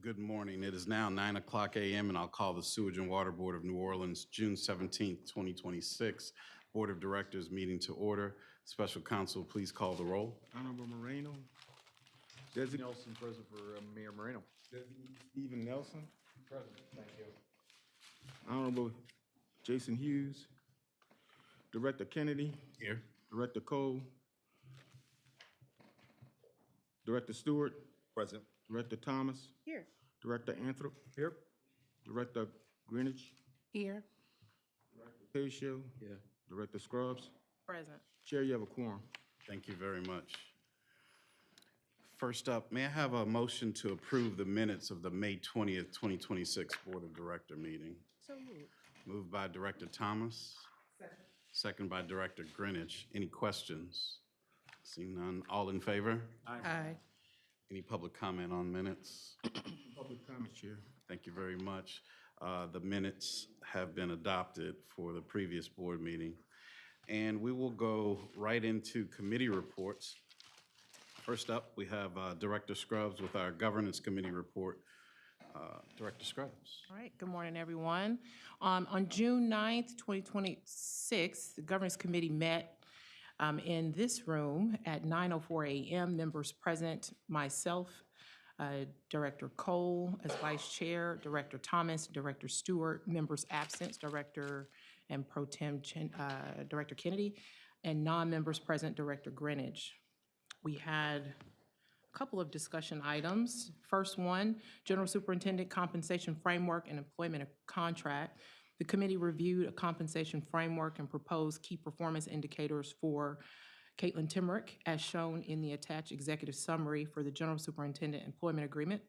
Good morning. It is now 9:00 a.m. and I'll call the Sewage and Water Board of New Orleans, June 17th, 2026, Board of Directors meeting to order. Special counsel, please call the roll. Honorable Moreno. Nelson, present for Mayor Moreno. Designee Stephen Nelson. Present, thank you. Honorable Jason Hughes. Director Kennedy. Here. Director Cole. Director Stewart. Present. Director Thomas. Here. Director Anthrop. Here. Director Greenwich. Here. Pacio. Yeah. Director Scruggs. Present. Chair, you have a quorum. Thank you very much. First up, may I have a motion to approve the minutes of the May 20th, 2026 Board of Director meeting? So moved. Moved by Director Thomas. Second by Director Greenwich. Any questions? Seeing none, all in favor? Aye. Any public comment on minutes? Public comment, Chair. Thank you very much. The minutes have been adopted for the previous board meeting. And we will go right into committee reports. First up, we have Director Scruggs with our Governance Committee report. Director Scruggs. All right, good morning, everyone. On June 9th, 2026, the Governance Committee met in this room at 9:04 a.m. Members present, myself, Director Cole as Vice Chair, Director Thomas, Director Stewart, members absent, Director and Pro Tem Director Kennedy, and non-members present, Director Greenwich. We had a couple of discussion items. First one, General Superintendent Compensation Framework and Employment Contract. The committee reviewed a compensation framework and proposed key performance indicators for Caitlin Timmerick, as shown in the attached executive summary for the General Superintendent Employment Agreement.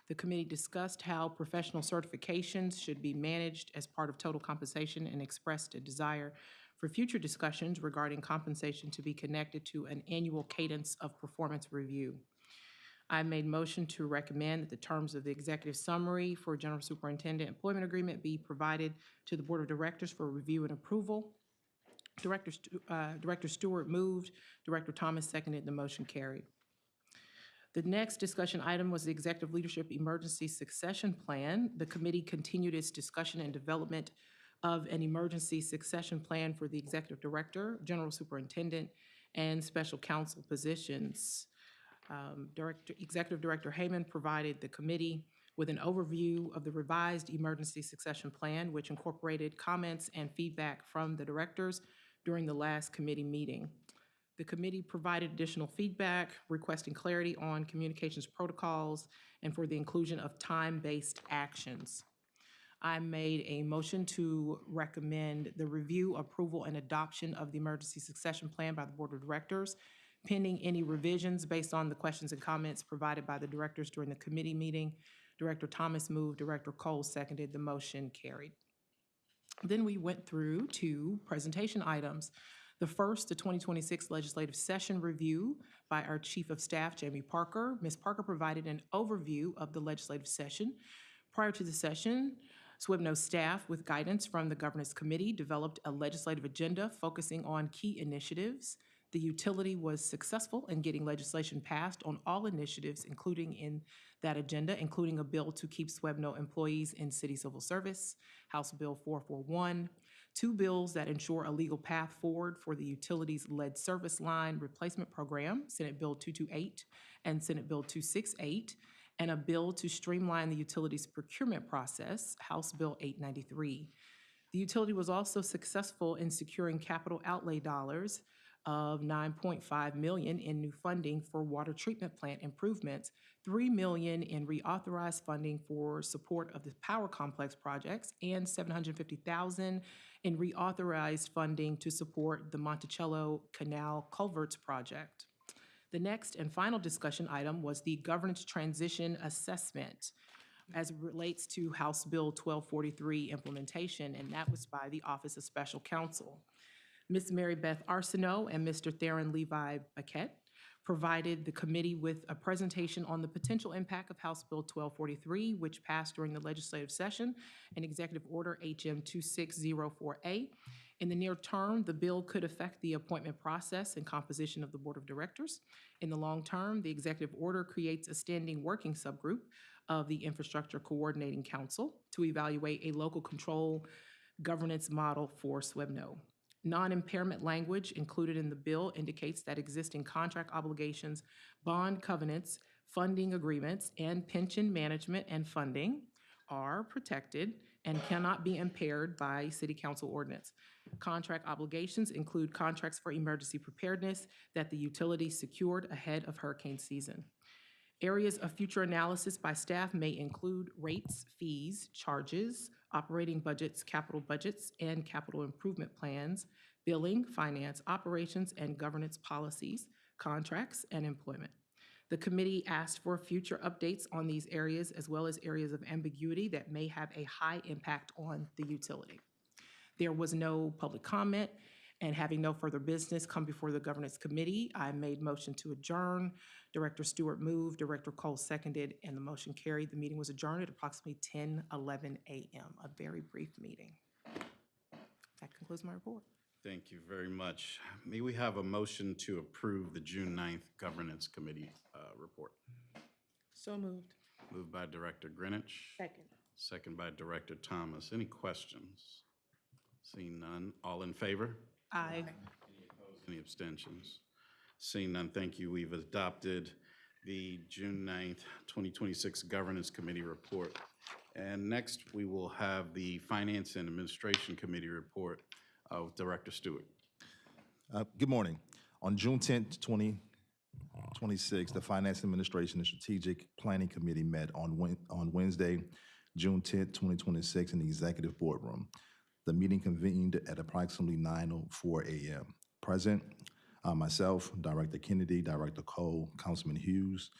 The committee discussed how professional certifications should be managed as part of total compensation and expressed a desire for future discussions regarding compensation to be connected to an annual cadence of performance review. I made motion to recommend that the terms of the executive summary for General Superintendent Employment Agreement be provided to the Board of Directors for review and approval. Director Stewart moved, Director Thomas seconded, the motion carried. The next discussion item was the Executive Leadership Emergency Succession Plan. The committee continued its discussion and development of an emergency succession plan for the Executive Director, General Superintendent, and Special Counsel positions. Executive Director Heyman provided the committee with an overview of the revised emergency succession plan, which incorporated comments and feedback from the directors during the last committee meeting. The committee provided additional feedback, requesting clarity on communications protocols and for the inclusion of time-based actions. I made a motion to recommend the review, approval, and adoption of the emergency succession plan by the Board of Directors, pending any revisions based on the questions and comments provided by the directors during the committee meeting. Director Thomas moved, Director Cole seconded, the motion carried. Then we went through to presentation items. The first, the 2026 legislative session review by our Chief of Staff, Jamie Parker. Ms. Parker provided an overview of the legislative session. Prior to the session, SWBNO staff, with guidance from the Governance Committee, developed a legislative agenda focusing on key initiatives. The utility was successful in getting legislation passed on all initiatives, including in that agenda, including a bill to keep SWBNO employees in city civil service, House Bill 441, two bills that ensure a legal path forward for the utility's lead service line replacement program, Senate Bill 228 and Senate Bill 268, and a bill to streamline the utility's procurement process, House Bill 893. The utility was also successful in securing capital outlay dollars of $9.5 million in new funding for water treatment plant improvements, $3 million in reauthorized funding for support of the power complex projects, and $750,000 in reauthorized funding to support the Monticello Canal Culverts project. The next and final discussion item was the governance transition assessment as it relates to House Bill 1243 implementation, and that was by the Office of Special Counsel. Ms. Mary Beth Arsenault and Mr. Theron Levi Baquette provided the committee with a presentation on the potential impact of House Bill 1243, which passed during the legislative session in Executive Order HM 2604A, In the near term, the bill could affect the appointment process and composition of the Board of Directors. In the long term, the executive order creates a standing working subgroup of the Infrastructure Coordinating Council to evaluate a local control governance model for SWEPNO. Non-impairment language included in the bill indicates that existing contract obligations, bond covenants, funding agreements, and pension management and funding are protected and cannot be impaired by City Council ordinance. Contract obligations include contracts for emergency preparedness that the utility secured ahead of hurricane season. Areas of future analysis by staff may include rates, fees, charges, operating budgets, and capital improvement plans, billing, finance, operations, and governance policies, contracts, and employment. The committee asked for future updates on these areas as well as areas of ambiguity that may have a high impact on the utility. There was no public comment, and having no further business come before the Governance Committee, I made motion to adjourn. Director Stewart moved, Director Cole seconded, and the motion carried. The meeting was adjourned at approximately 10:11 a.m., a very brief meeting. That concludes my report. Thank you very much. May we have a motion to approve the June 9th Governance Committee report? So moved. Moved by Director Greenwich. Second. Second by Director Thomas. Any questions? Seeing none. All in favor? Aye. Any abstentions? Seeing none, thank you. We've adopted the June 9th, 2026 Governance Committee report. And next, we will have the Finance and Administration Committee report with Director Stewart. Good morning. On June 10th, 2026, the Finance Administration and Strategic Planning Committee met on Wednesday, June 10th, 2026 in the Executive Boardroom. The meeting convened at approximately 9:04 a.m. Present, myself, Director Kennedy, Director Cole, Councilman Hughes,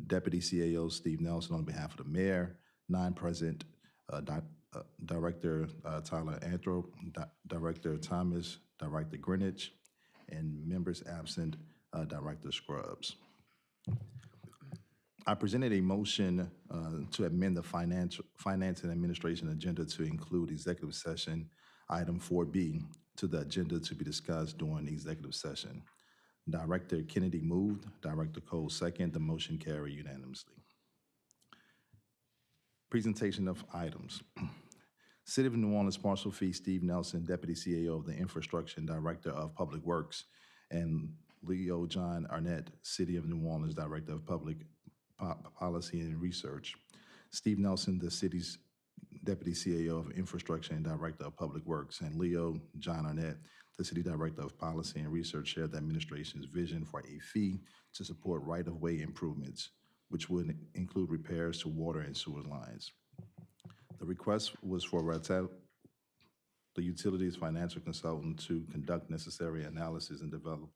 Deputy CAO Steve Nelson on behalf of the Mayor, non-present Director Tyler Anthrop, Director Thomas, Director Greenwich, and members absent, Director Scruggs. I presented a motion to amend the Finance and Administration agenda to include executive session item 4B to the agenda to be discussed during the executive session. Director Kennedy moved, Director Cole second, the motion carried unanimously. Presentation of items. City of New Orleans Marshal Fee Steve Nelson, Deputy CAO of the Infrastructure and Director of Public Works, and Leo John Arnett, City of New Orleans Director of Public Policy and Research. Steve Nelson, the city's Deputy CAO of Infrastructure and Director of Public Works, and Leo John Arnett, the City Director of Policy and Research, shared the administration's vision for a fee to support right-of-way improvements, which would include repairs to water and sewer lines. The request was for the utilities financial consultant to conduct necessary analysis and develop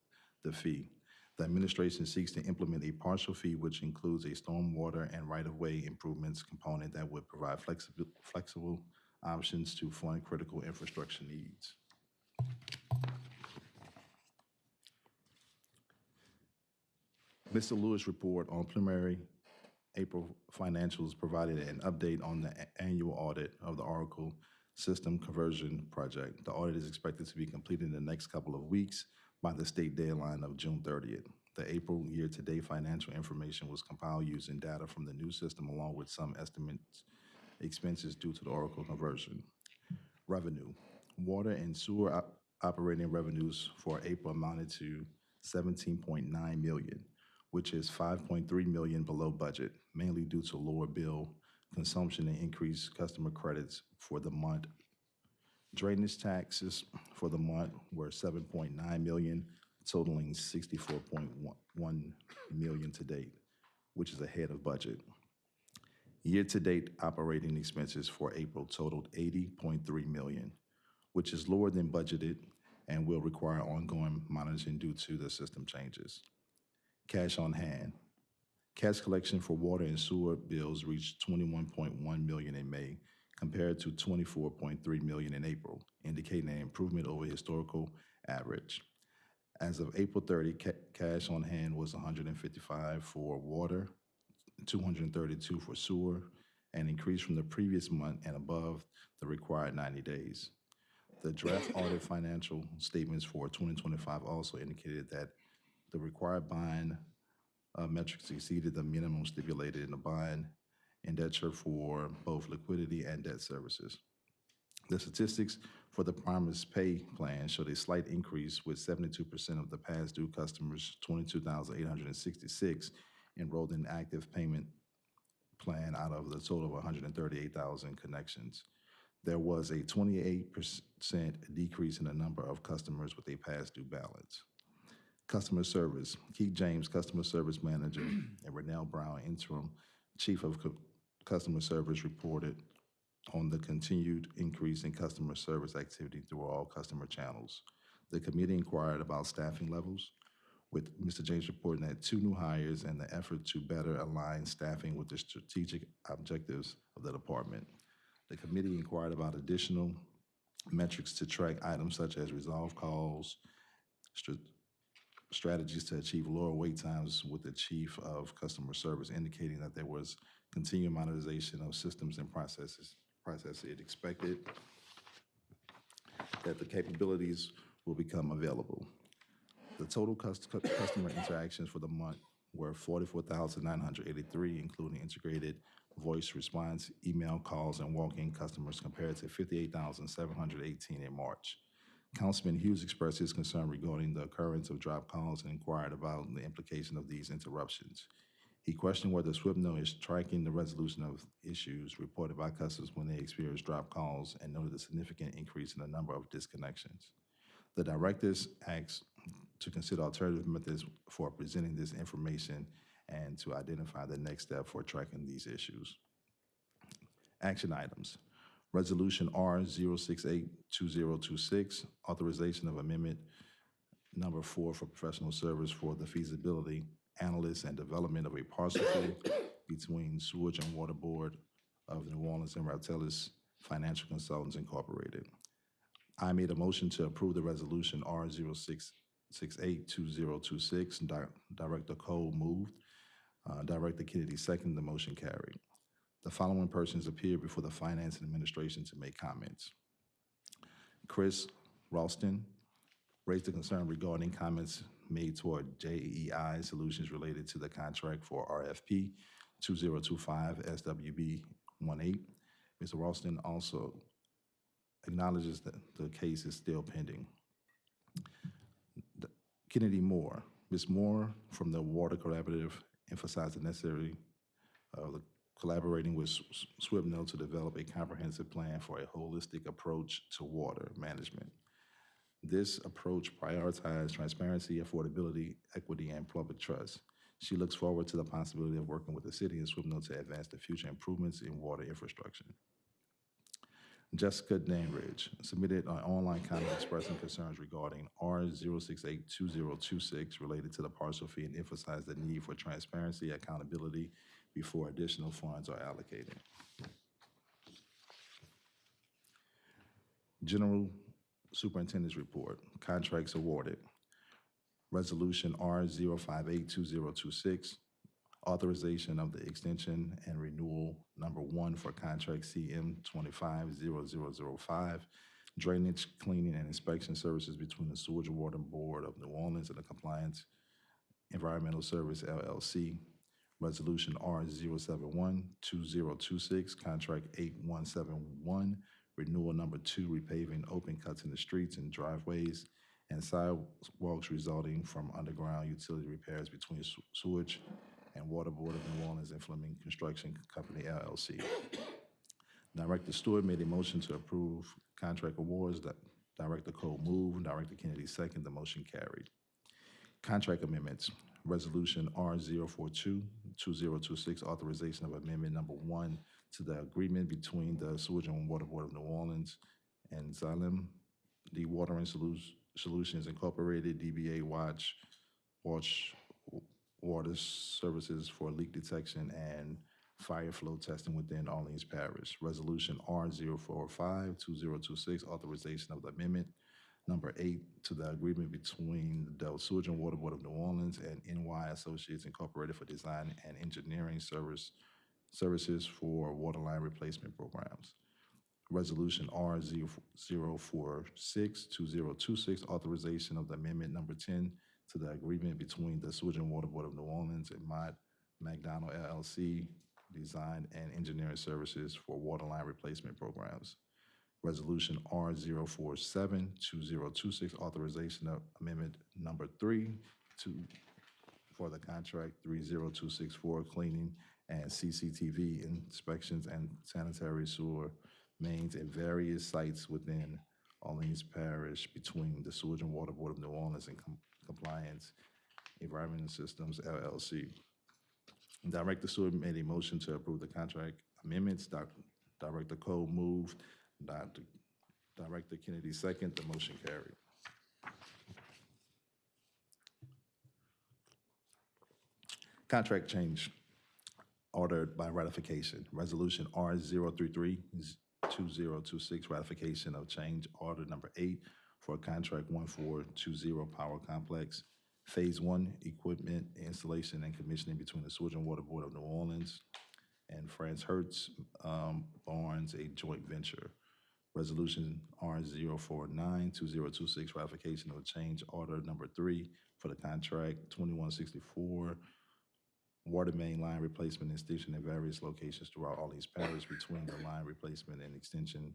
the fee. The administration seeks to implement a partial fee which includes a stormwater and right-of-way improvements component that would provide flexible options to fund critical infrastructure needs. Mr. Lewis' report on preliminary April financials provided an update on the annual audit of the Oracle System Conversion Project. The audit is expected to be completed in the next couple of weeks by the state deadline of June 30th. The April year-to-date financial information was compiled using data from the new system along with some estimates expenses due to the Oracle conversion. Revenue. Water and sewer operating revenues for April amounted to $17.9 million, which is $5.3 million below budget, mainly due to lower bill consumption and increased customer credits for the month. Drainage taxes for the month were $7.9 million, totaling $64.1 million to date, which is ahead of budget. Year-to-date operating expenses for April totaled $80.3 million, which is lower than budgeted and will require ongoing monitoring due to the system changes. Cash on hand. Cash collection for water and sewer bills reached $21.1 million in May, compared to $24.3 million in April, indicating an improvement over historical average. As of April 30, cash on hand was $155 for water, $232 for sewer, an increase from the previous month and above the required 90 days. The draft audit financial statements for 2025 also indicated that the required bond metrics exceeded the minimum stipulated in the bond indenture for both liquidity and debt services. The statistics for the Promise Pay plan showed a slight increase, with 72% of the past due customers, 22,866, enrolled in active payment plan out of the total of 138,000 connections. There was a 28% decrease in the number of customers with a past due balance. Customer service, Keith James, Customer Service Manager, and Renell Brown, Interim Chief of Customer Service, reported on the continued increase in customer service activity through all customer channels. The committee inquired about staffing levels, with Mr. James reporting that 2 new hires and the effort to better align staffing with the strategic objectives of the department. The committee inquired about additional metrics to track items such as resolved calls, strategies to achieve lower wait times, with the Chief of Customer Service indicating that there was continued modernization of systems and processes. It expected that the capabilities will become available. The total customer interactions for the month were 44,983, including integrated voice response, email calls, and walk-in customers, compared to 58,718 in March. Councilman Hughes expressed his concern regarding the occurrence of drop calls and inquired about the implication of these interruptions. He questioned whether SWIPNO is tracking the resolution of issues reported by customers when they experience drop calls, and noted a significant increase in the number of disconnections. The directors asked to consider alternative methods for presenting this information and to identify the next step for tracking these issues. Action items. Resolution R0682026, authorization of amendment number 4 for professional service for the feasibility analysis and development of a parcel fee between Sewage and Water Board of New Orleans and Raptelis Financial Consultants Incorporated. I made a motion to approve the resolution R0682026. Director Cole moved. Director Kennedy seconded. The motion carried. The following persons appeared before the Finance and Administration to make comments. Chris Ralston raised a concern regarding comments made toward JEI Solutions related to the contract for RFP 2025 SWB 18. Mr. Ralston also acknowledges that the case is still pending. Kennedy Moore. Ms. Moore from the Water Collaborative emphasized the necessity of collaborating with SWIPNO to develop a comprehensive plan for a holistic approach to water management. This approach prioritizes transparency, affordability, equity, and public trust. She looks forward to the possibility of working with the city and SWIPNO to advance the future improvements in water infrastructure. Jessica Danridge submitted an online comment expressing concerns regarding R0682026 related to the parcel fee, and emphasized the need for transparency, accountability before additional funds are allocated. General Superintendent's Report, contracts awarded. Resolution R0582026, authorization of the extension and renewal number 1 for contract CM 250005, drainage, cleaning, and inspection services between the Sewage and Water Board of New Orleans and the Compliance Environmental Service LLC. Resolution R0712026, contract 8171, renewal number 2, repaving open cuts in the streets and driveways and sidewalks resulting from underground utility repairs between Sewage and Water Board of New Orleans and Fleming Construction Company, LLC. Director Stewart made a motion to approve contract awards. Director Cole moved. Director Kennedy seconded. The motion carried. Contract amendments. Resolution R0422026, authorization of amendment number 1 to the agreement between the Sewage and Water Board of New Orleans and Xylem Dewatering Solutions Incorporated, DBA Watch Water Services for leak detection and fire flow testing within Orleans Parish. Resolution R0452026, authorization of the amendment number 8 to the agreement between the Sewage and Water Board of New Orleans and NY Associates Incorporated for design and engineering services for waterline replacement programs. Resolution R 462026, authorization of the amendment number 10 to the agreement between the Sewage and Water Board of New Orleans and Mott McDonald LLC, design and engineering services for water line replacement programs. Resolution R 472026, authorization of amendment number 3 for the contract 30264, cleaning and CCTV inspections and sanitary sewer mains at various sites within Orleans Parish between the Sewage and Water Board of New Orleans and Compliance Environmental Systems LLC. Director Stewart made a motion to approve the contract amendments. Director Cole moved. Director Kennedy second. The motion carried. Contract change ordered by ratification. Resolution R 0332026, ratification of change order number 8 for contract 1420 Power Complex, Phase 1, equipment installation and commissioning between the Sewage and Water Board of New Orleans and Franz Hertz Barnes, a joint venture. Resolution R 0492026, ratification of change order number 3 for the contract 2164 water main line replacement and extension at various locations throughout Orleans Parish between the line replacement and extension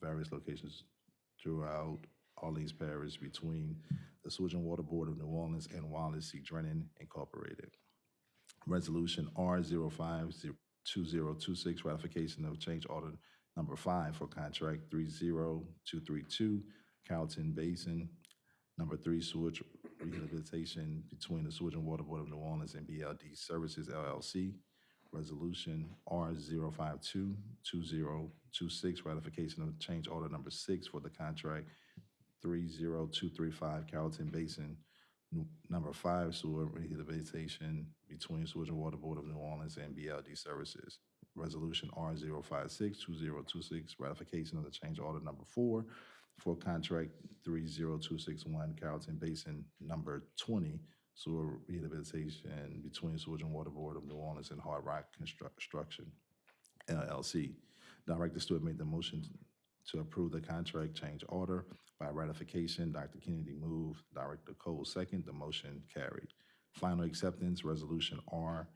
various locations throughout Orleans Parish between the Sewage and Water Board of New Orleans and Wallace C. Drennan Incorporated. Resolution R 052026, ratification of change order number 5 for contract 30232 Carrollton Basin, number 3 sewage rehabilitation between the Sewage and Water Board of New Orleans and BLD Services LLC. Resolution R 052026, ratification of change order number 6 for the contract 30235 Carrollton Basin, number 5 sewer rehabilitation between Sewage and Water Board of New Orleans and BLD Services. Resolution R 05622026, ratification of the change order number 4 for contract 30261 Carrollton Basin, number 20 sewer rehabilitation between Sewage and Water Board of New Orleans and Hard Rock Construction LLC. Director Stewart made the motion to approve the contract change order by ratification. Dr. Kennedy moved. Director Cole second. The motion carried. Final acceptance, resolution R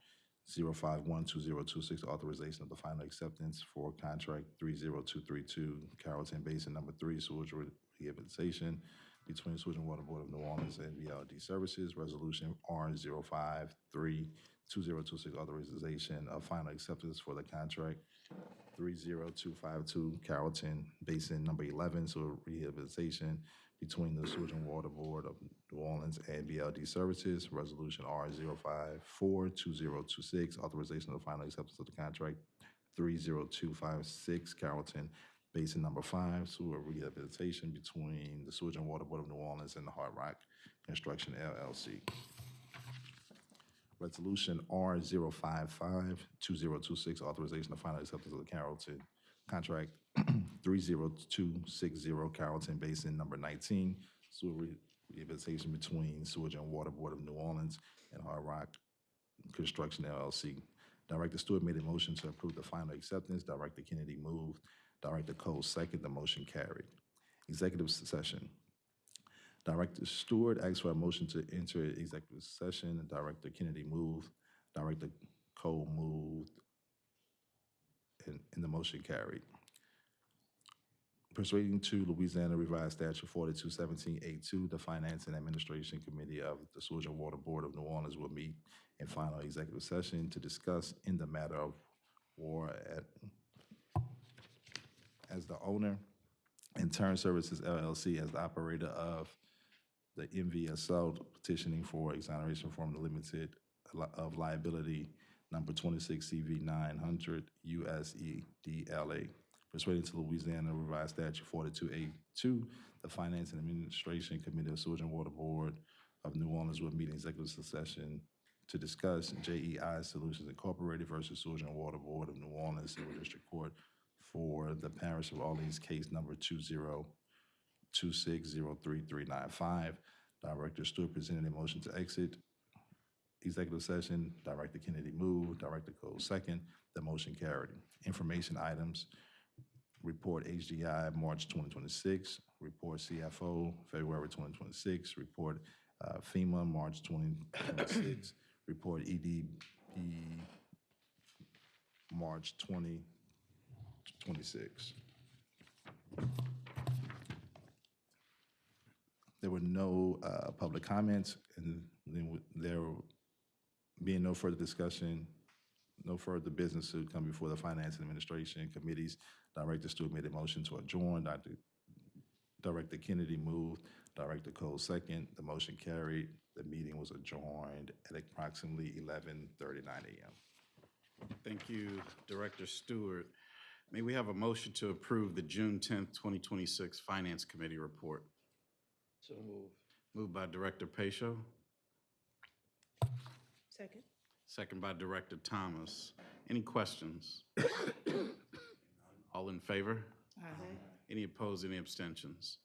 051226, authorization of the final acceptance for contract 30232 Carrollton Basin, number 3 sewage rehabilitation between Sewage and Water Board of New Orleans and VLD Services. Resolution R 053226, authorization of final acceptance for the contract 30252 Carrollton Basin, number 11 sewage rehabilitation between the Sewage and Water Board of New Orleans and BLD Services. Resolution R 054226, authorization of the final acceptance of the contract 30256 Carrollton Basin, number 5 sewer rehabilitation between the Sewage and Water Board of New Orleans and the Hard Rock Construction LLC. Resolution R 055226, authorization of final acceptance of the Carrollton contract 30260 Carrollton Basin, number 19 sewer rehabilitation between Sewage and Water Board of New Orleans and Hard Rock Construction LLC. Director Stewart made a motion to approve the final acceptance. Director Kennedy moved. Director Cole second. The motion carried. Executive session. Director Stewart asked for a motion to enter executive session. Director Kennedy moved. Director Cole moved. And the motion carried. Pursuant to Louisiana Revised Statute 4217A2, the Finance and Administration Committee of the Sewage and Water Board of New Orleans will meet in final executive session to discuss in the matter of war as the owner and Turn Services LLC as the operator of the MVSL petitioning for exoneration from the limited of liability number 26 CV 900 USEDLA. Pursuant to Louisiana Revised Statute 4282, the Finance and Administration Committee of Sewage and Water Board of New Orleans will meet in executive session to discuss JEI Solutions Incorporated versus Sewage and Water Board of New Orleans Civil District Court for the Parish of Orleans case number 2026033995. Director Stewart presented a motion to exit executive session. Director Kennedy moved. Director Cole second. The motion carried. Information items. Report HDI, March 2026. Report CFO, February 2026. Report FEMA, March 2026. Report EDB, March 2026. There were no public comments, and then there being no further discussion, no further business to come before the Finance and Administration Committees. Director Stewart made a motion to adjourn. Director Kennedy moved. Director Cole second. The motion carried. The meeting was adjourned at approximately 11:39 a.m. Thank you, Director Stewart. May we have a motion to approve the June 10th, 2026 Finance Committee report? So moved. Moved by Director Pacho, Second. second by Director Thomas. Any questions? All in favor? Aye. Any opposed, any abstentions?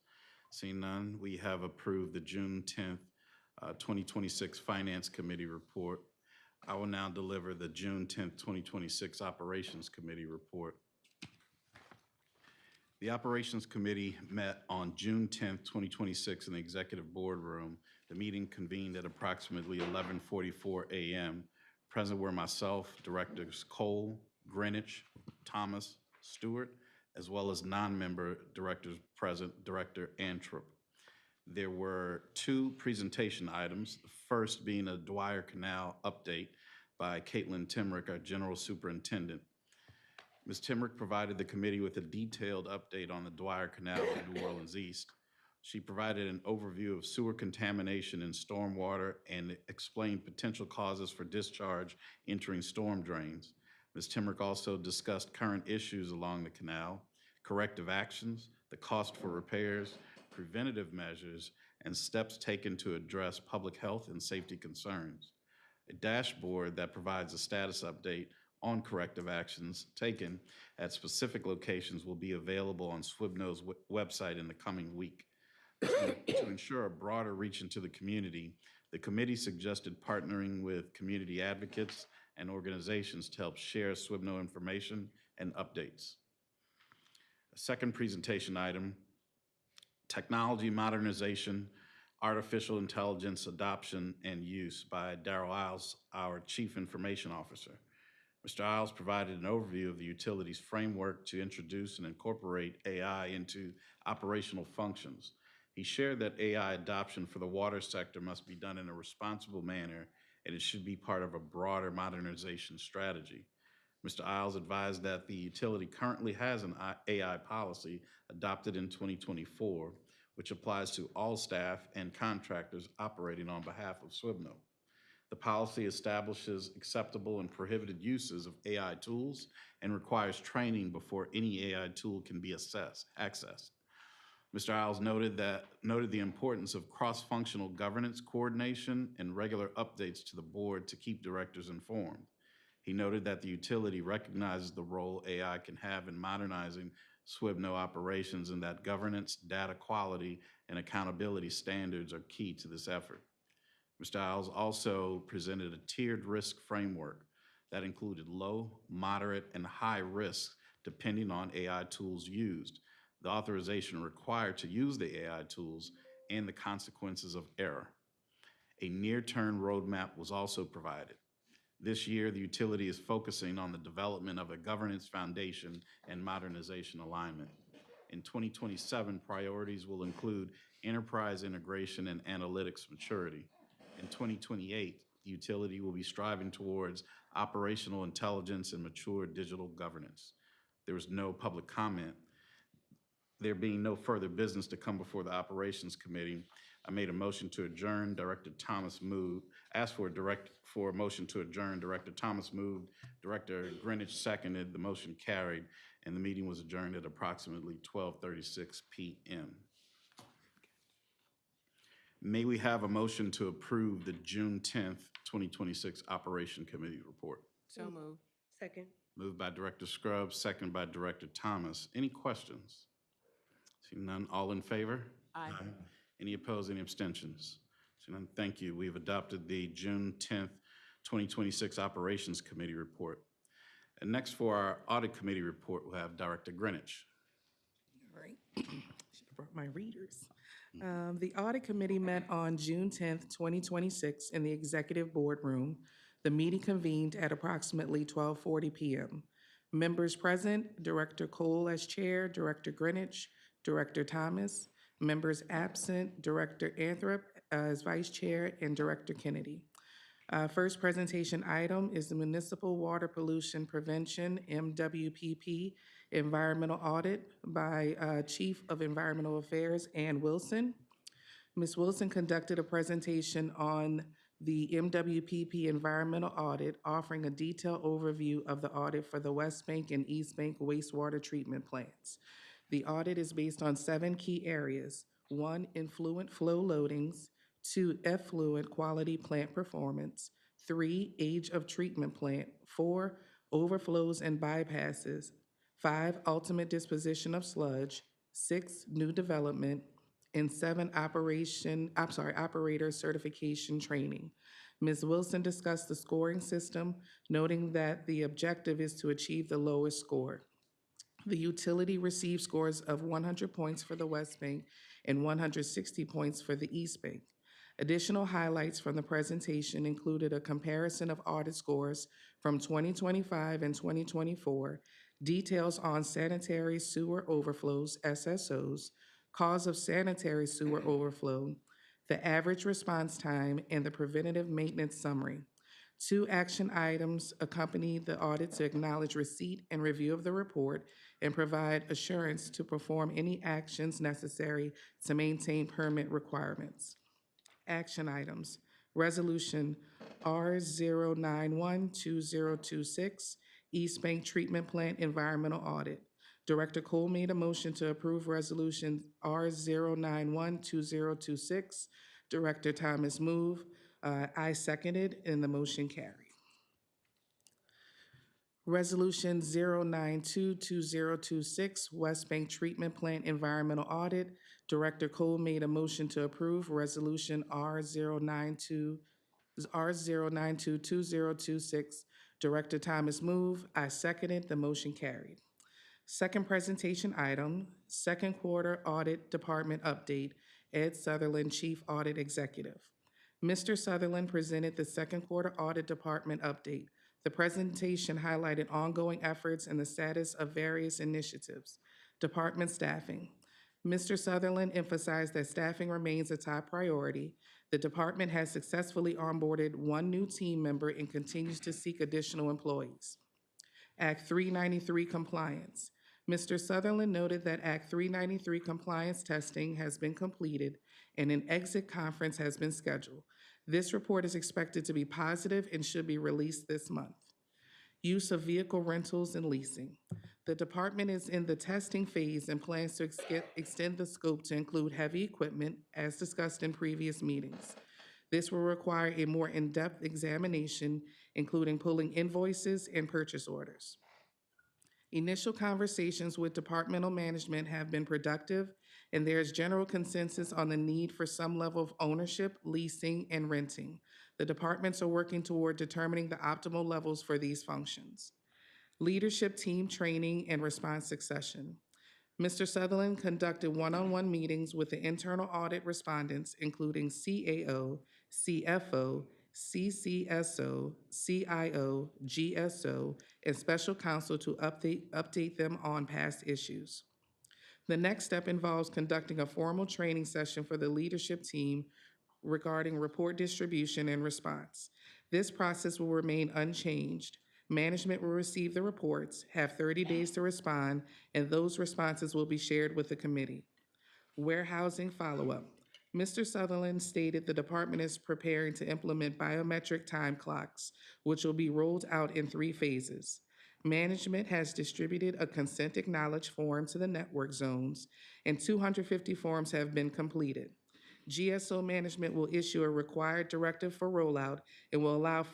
Seeing none, we have approved the June 10th, 2026 Finance Committee report. I will now deliver the June 10th, 2026 Operations Committee report. The Operations Committee met on June 10th, 2026 in the Executive Boardroom. The meeting convened at approximately 11:44 a.m. Present were myself, Directors Cole, Greenwich, Thomas, Stewart, as well as non-member directors present, Director Anthrop. There were two presentation items, the first being a Dwyer Canal update by Caitlin Timrick, our General Superintendent. Ms. Timrick provided the committee with a detailed update on the Dwyer Canal in New Orleans East. She provided an overview of sewer contamination and stormwater and explained potential causes for discharge entering storm drains. Ms. Timrick also discussed current issues along the canal, corrective actions, the cost for repairs, preventative measures, and steps taken to address public health and safety concerns. A dashboard that provides a status update on corrective actions taken at specific locations will be available on SWBNO's website in the coming week. To ensure a broader reach into the community, the committee suggested partnering with community advocates and organizations to help share SWBNO information and updates. A second presentation item, technology modernization, artificial intelligence adoption and use by Darrell Isles, our Chief Information Officer. Mr. Isles provided an overview of the utility's framework to introduce and incorporate AI into operational functions. He shared that AI adoption for the water sector must be done in a responsible manner, and it should be part of a broader modernization strategy. Mr. Isles advised that the utility currently has an AI policy adopted in 2024, which applies to all staff and contractors operating on behalf of SWBNO. The policy establishes acceptable and prohibited uses of AI tools and requires training before any AI tool can be accessed. Mr. Isles noted the importance of cross-functional governance coordination and regular updates to the board to keep directors informed. He noted that the utility recognizes the role AI can have in modernizing SWBNO operations and that governance, data quality, and accountability standards are key to this effort. Mr. Isles also presented a tiered risk framework that included low, moderate, and high risks depending on AI tools used, the authorization required to use the AI tools, and the consequences of error. A near-term roadmap was also provided. This year, the utility is focusing on the development of a governance foundation and modernization alignment. In 2027, priorities will include enterprise integration and analytics maturity. In 2028, the utility will be striving towards operational intelligence and mature digital governance. There was no public comment. There being no further business to come before the Operations Committee, I made a motion to adjourn. Director Thomas moved. Asked for a motion to adjourn. Director Thomas moved. Director Greenwich seconded. The motion carried, and the meeting was adjourned at approximately 12:36 p.m. May we have a motion to approve the June 10th, 2026 Operation Committee report? So moved. Second. Moved by Director Scruggs, seconded by Director Thomas. Any questions? Seeing none, all in favor? Aye. Any opposed, any abstentions? Seeing none, thank you. We've adopted the June 10th, 2026 Operations Committee report. And next for our Audit Committee report, we'll have Director Greenwich. sorry. Should have brought my readers. The Audit Committee met on June 10th, 2026 in the Executive Boardroom. The meeting convened at approximately 12:40 p.m. Members present, Director Cole as Chair, Director Greenwich, Director Thomas. Members absent, Director Anthrop as Vice Chair, and Director Kennedy. First presentation item is the Municipal Water Pollution Prevention, MWPP, Environmental Audit by Chief of Environmental Affairs, Ann Wilson. Ms. Wilson conducted a presentation on the MWPP Environmental Audit, offering a detailed overview of the audit for the West Bank and East Bank wastewater treatment plants. The audit is based on 7 key areas. 1, influent flow loadings. 2, effluent quality plant performance. 3, age of treatment plant. 4, overflows and bypasses. 5, ultimate disposition of sludge. 6, new development. And 7, operator certification training. Ms. Wilson discussed the scoring system, noting that the objective is to achieve the lowest score. The utility received scores of 100 points for the West Bank and 160 points for the East Bank. Additional highlights from the presentation included a comparison of audit scores from 2025 and 2024, details on sanitary sewer overflows, SSOs, cause of sanitary sewer overflow, the average response time, and the preventative maintenance summary. 2 action items accompany the audit to acknowledge receipt and review of the report and provide assurance to perform any actions necessary to maintain permit requirements. Action items. Resolution R0912026, East Bank Treatment Plant Environmental Audit. Director Cole made a motion to approve Resolution R0912026. Director Thomas moved. I seconded, and the motion carried. Resolution 0922026, West Bank Treatment Plant Environmental Audit. Director Cole made a motion to approve Resolution R0922026. Director Thomas moved. I seconded. The motion carried. Second presentation item, second quarter audit department update. Ed Sutherland, Chief Audit Executive. Mr. Sutherland presented the second quarter audit department update. The presentation highlighted ongoing efforts and the status of various initiatives. Department staffing. Mr. Sutherland emphasized that staffing remains a top priority. The department has successfully onboarded 1 new team member and continues to seek additional employees. Act 393 compliance. Mr. Sutherland noted that Act 393 compliance testing has been completed and an exit conference has been scheduled. This report is expected to be positive and should be released this month. Use of vehicle rentals and leasing. The department is in the testing phase and plans to extend the scope to include heavy equipment, as discussed in previous meetings. This will require a more in-depth examination, including pulling invoices and purchase orders. Initial conversations with departmental management have been productive, and there is general consensus on the need for some level of ownership, leasing, and renting. The departments are working toward determining the optimal levels for these functions. Leadership team training and response succession. Mr. Sutherland conducted one-on-one meetings with the internal audit respondents, including CAO, CFO, CCSO, CIO, GSO, and special counsel to update them on past issues. The next step involves conducting a formal training session for the leadership team regarding report distribution and response. This process will remain unchanged. Management will receive the reports, have 30 days to respond, and those responses will be shared with the committee. Warehousing follow-up. Mr. Sutherland stated the department is preparing to implement biometric time clocks, which will be rolled out in 3 phases. Management has distributed a consent acknowledge form to the network zones, and 250 forms have been completed. GSO management will issue a required directive for rollout and will allow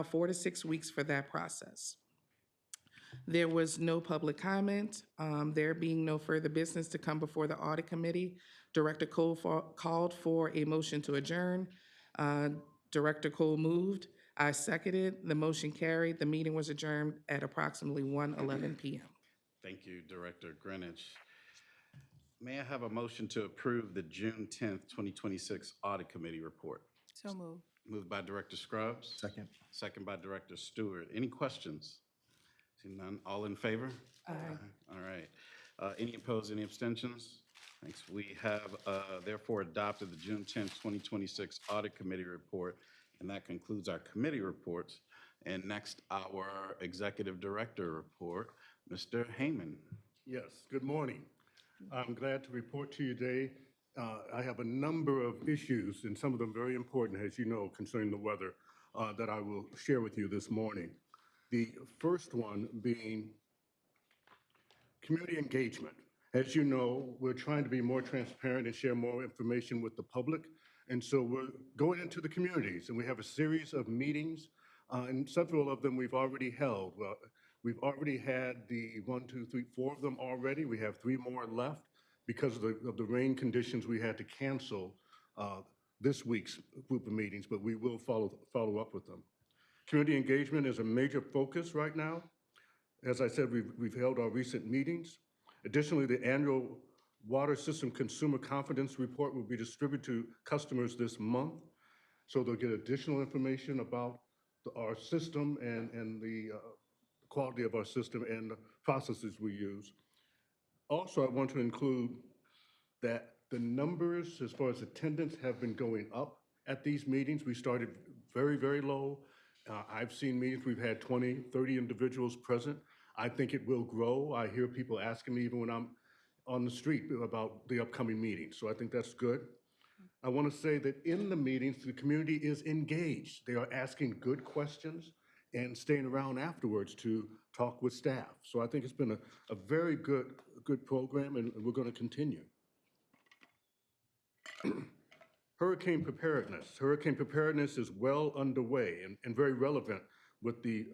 4 to 6 weeks for that process. There was no public comment. There being no further business to come before the audit committee, Director Cole called for a motion to adjourn. Director Cole moved. I seconded. The motion carried. The meeting was adjourned at approximately 1:11 p.m. Thank you, Director Greenwich. May I have a motion to approve the June 10th, 2026 Audit Committee report? So moved. Moved by Director Scruggs. Second. Second by Director Stewart. Any questions? Seeing none, all in favor? Aye. All right. Any opposed, any abstentions? Thanks. We have therefore adopted the June 10th, 2026 Audit Committee report, and that concludes our committee reports. And next, our Executive Director report, Mr. Heyman. Yes, good morning. I'm glad to report to you today. I have a number of issues, and some of them very important, as you know, concerning the weather, that I will share with you this morning. The first one being community engagement. As you know, we're trying to be more transparent and share more information with the public. And so we're going into the communities, and we have a series of meetings, and several of them we've already held. Well, we've already had the 4 of them already. We have 3 more left. Because of the rain conditions, we had to cancel this week's group of meetings, but we will follow up with them. Community engagement is a major focus right now. As I said, we've held our recent meetings. Additionally, the annual Water System Consumer Confidence Report will be distributed to customers this month. So they'll get additional information about our system and the quality of our system and the processes we use. Also, I want to include that the numbers as far as attendance have been going up at these meetings. We started very, very low. I've seen meetings, we've had 20, 30 individuals present. I think it will grow. I hear people asking me even when I'm on the street about the upcoming meetings. So I think that's good. I want to say that in the meetings, the community is engaged. They are asking good questions and staying around afterwards to talk with staff. So I think it's been a very good program, and we're going to continue. Hurricane preparedness. Hurricane preparedness is well underway and very relevant with the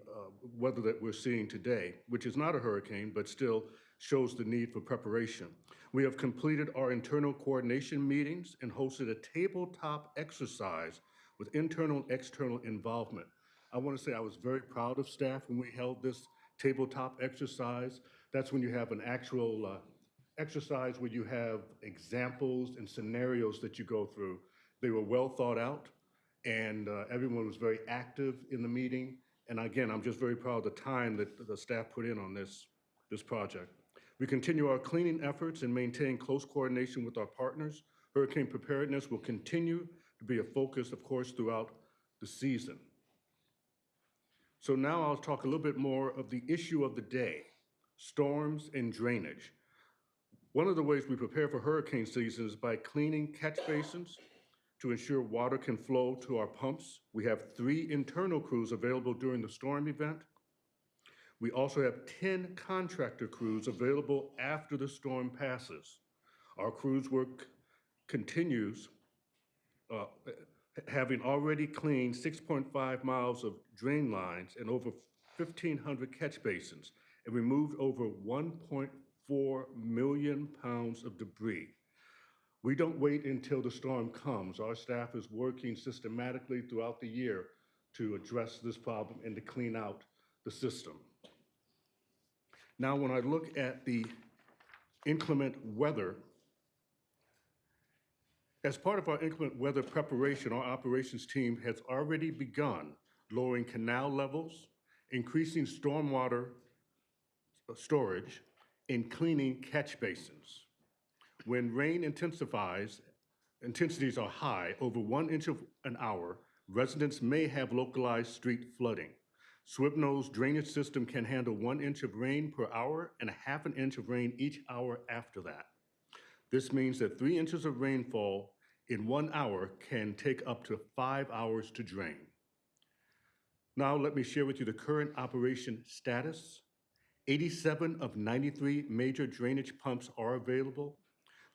weather that we're seeing today, which is not a hurricane, but still shows the need for preparation. We have completed our internal coordination meetings and hosted a tabletop exercise with internal and external involvement. I want to say I was very proud of staff when we held this tabletop exercise. That's when you have an actual exercise where you have examples and scenarios that you go through. They were well thought out, and everyone was very active in the meeting. And again, I'm just very proud of the time that the staff put in on this project. We continue our cleaning efforts and maintain close coordination with our partners. Hurricane preparedness will continue to be a focus, of course, throughout the season. So now I'll talk a little bit more of the issue of the day, storms and drainage. One of the ways we prepare for hurricane season is by cleaning catch basins to ensure water can flow to our pumps. We have 3 internal crews available during the storm event. We also have 10 contractor crews available after the storm passes. Our crews work continues, having already cleaned 6.5 miles of drain lines and over 1,500 catch basins, and removed over 1.4 million pounds of debris. We don't wait until the storm comes. Our staff is working systematically throughout the year to address this problem and to clean out the system. Now, when I look at the inclement weather, as part of our inclement weather preparation, our operations team has already begun lowering canal levels, increasing stormwater storage, and cleaning catch basins. When rain intensities are high, over 1 inch an hour, residents may have localized street flooding. Swibno's drainage system can handle 1 inch of rain per hour and 1/2 inch of rain each hour after that. This means that 3 inches of rainfall in 1 hour can take up to 5 hours to drain. Now let me share with you the current operation status. 87 of 93 major drainage pumps are available.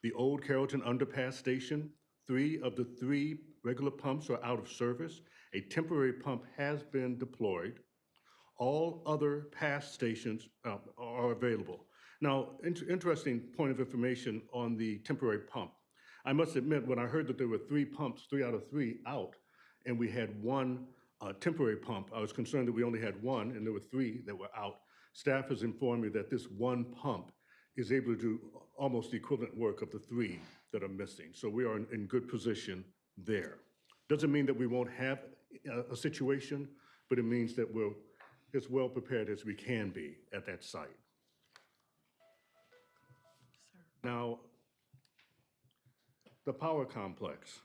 The old Carrollton Underpass Station, 3 of the 3 regular pumps are out of service. A temporary pump has been deployed. All other pass stations are available. Now, interesting point of information on the temporary pump. I must admit, when I heard that there were 3 pumps, 3 out of 3 out, and we had 1 temporary pump, I was concerned that we only had 1 and there were 3 that were out. Staff has informed me that this 1 pump is able to do almost the equivalent work of the 3 that are missing. So we are in good position there. Doesn't mean that we won't have a situation, but it means that we're as well prepared as we can be at that site. Now, the power complex.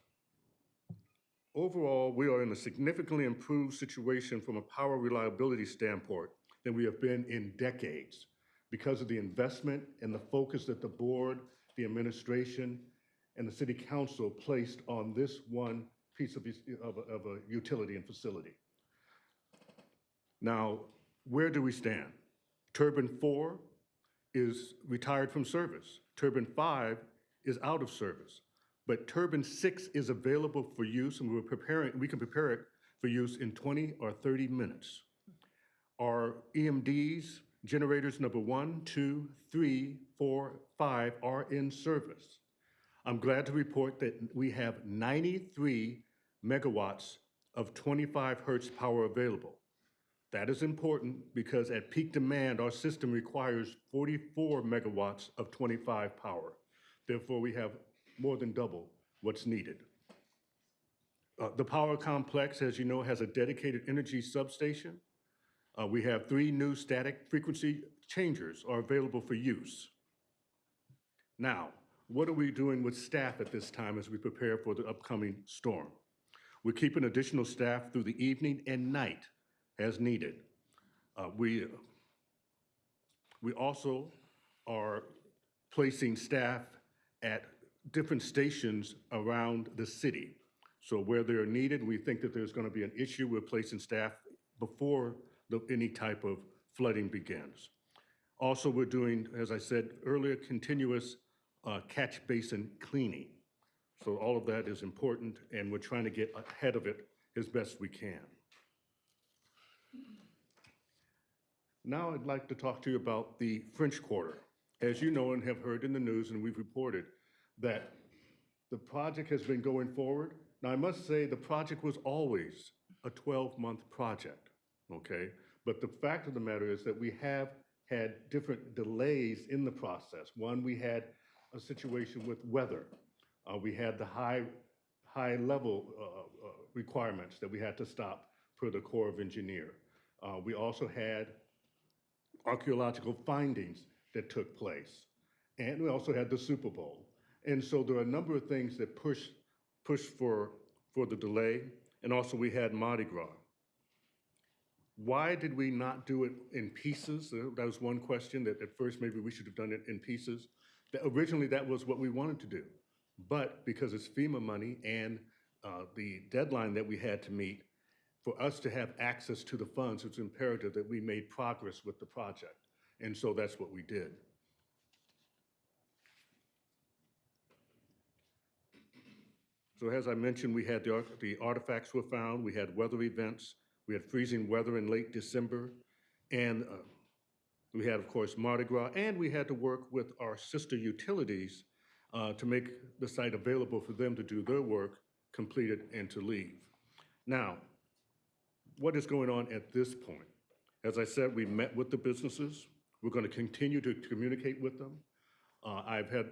Overall, we are in a significantly improved situation from a power reliability standpoint than we have been in decades because of the investment and the focus that the board, the administration, and the city council placed on this one piece of a utility and facility. Now, where do we stand? Turbine 4 is retired from service. Turbine 5 is out of service. But turbine 6 is available for use, and we can prepare it for use in 20 or 30 minutes. Our EMDs, generators number 1, 2, 3, 4, 5 are in service. I'm glad to report that we have 93 megawatts of 25 hertz power available. That is important because at peak demand, our system requires 44 megawatts of 25 power. Therefore, we have more than double what's needed. The power complex, as you know, has a dedicated energy substation. We have 3 new static frequency changers are available for use. Now, what are we doing with staff at this time as we prepare for the upcoming storm? We're keeping additional staff through the evening and night as needed. We also are placing staff at different stations around the city. So where they're needed, we think that there's going to be an issue with placing staff before any type of flooding begins. Also, we're doing, as I said earlier, continuous catch basin cleaning. So all of that is important, and we're trying to get ahead of it as best we can. Now I'd like to talk to you about the French Quarter. As you know and have heard in the news, and we've reported, that the project has been going forward. Now, I must say the project was always a 12-month project, okay? But the fact of the matter is that we have had different delays in the process. One, we had a situation with weather. We had the high level requirements that we had to stop per the Corps of Engineers. We also had archaeological findings that took place. And we also had the Super Bowl. And so there are a number of things that pushed for the delay. And also we had Mardi Gras. Why did we not do it in pieces? That was one question, that at first maybe we should have done it in pieces. Originally, that was what we wanted to do. But because it's FEMA money and the deadline that we had to meet, for us to have access to the funds, it's imperative that we made progress with the project. And so that's what we did. So as I mentioned, we had the artifacts were found, we had weather events, we had freezing weather in late December, and we had, of course, Mardi Gras, and we had to work with our sister utilities to make the site available for them to do their work, complete it, and to leave. Now, what is going on at this point? As I said, we met with the businesses. We're going to continue to communicate with them. I've had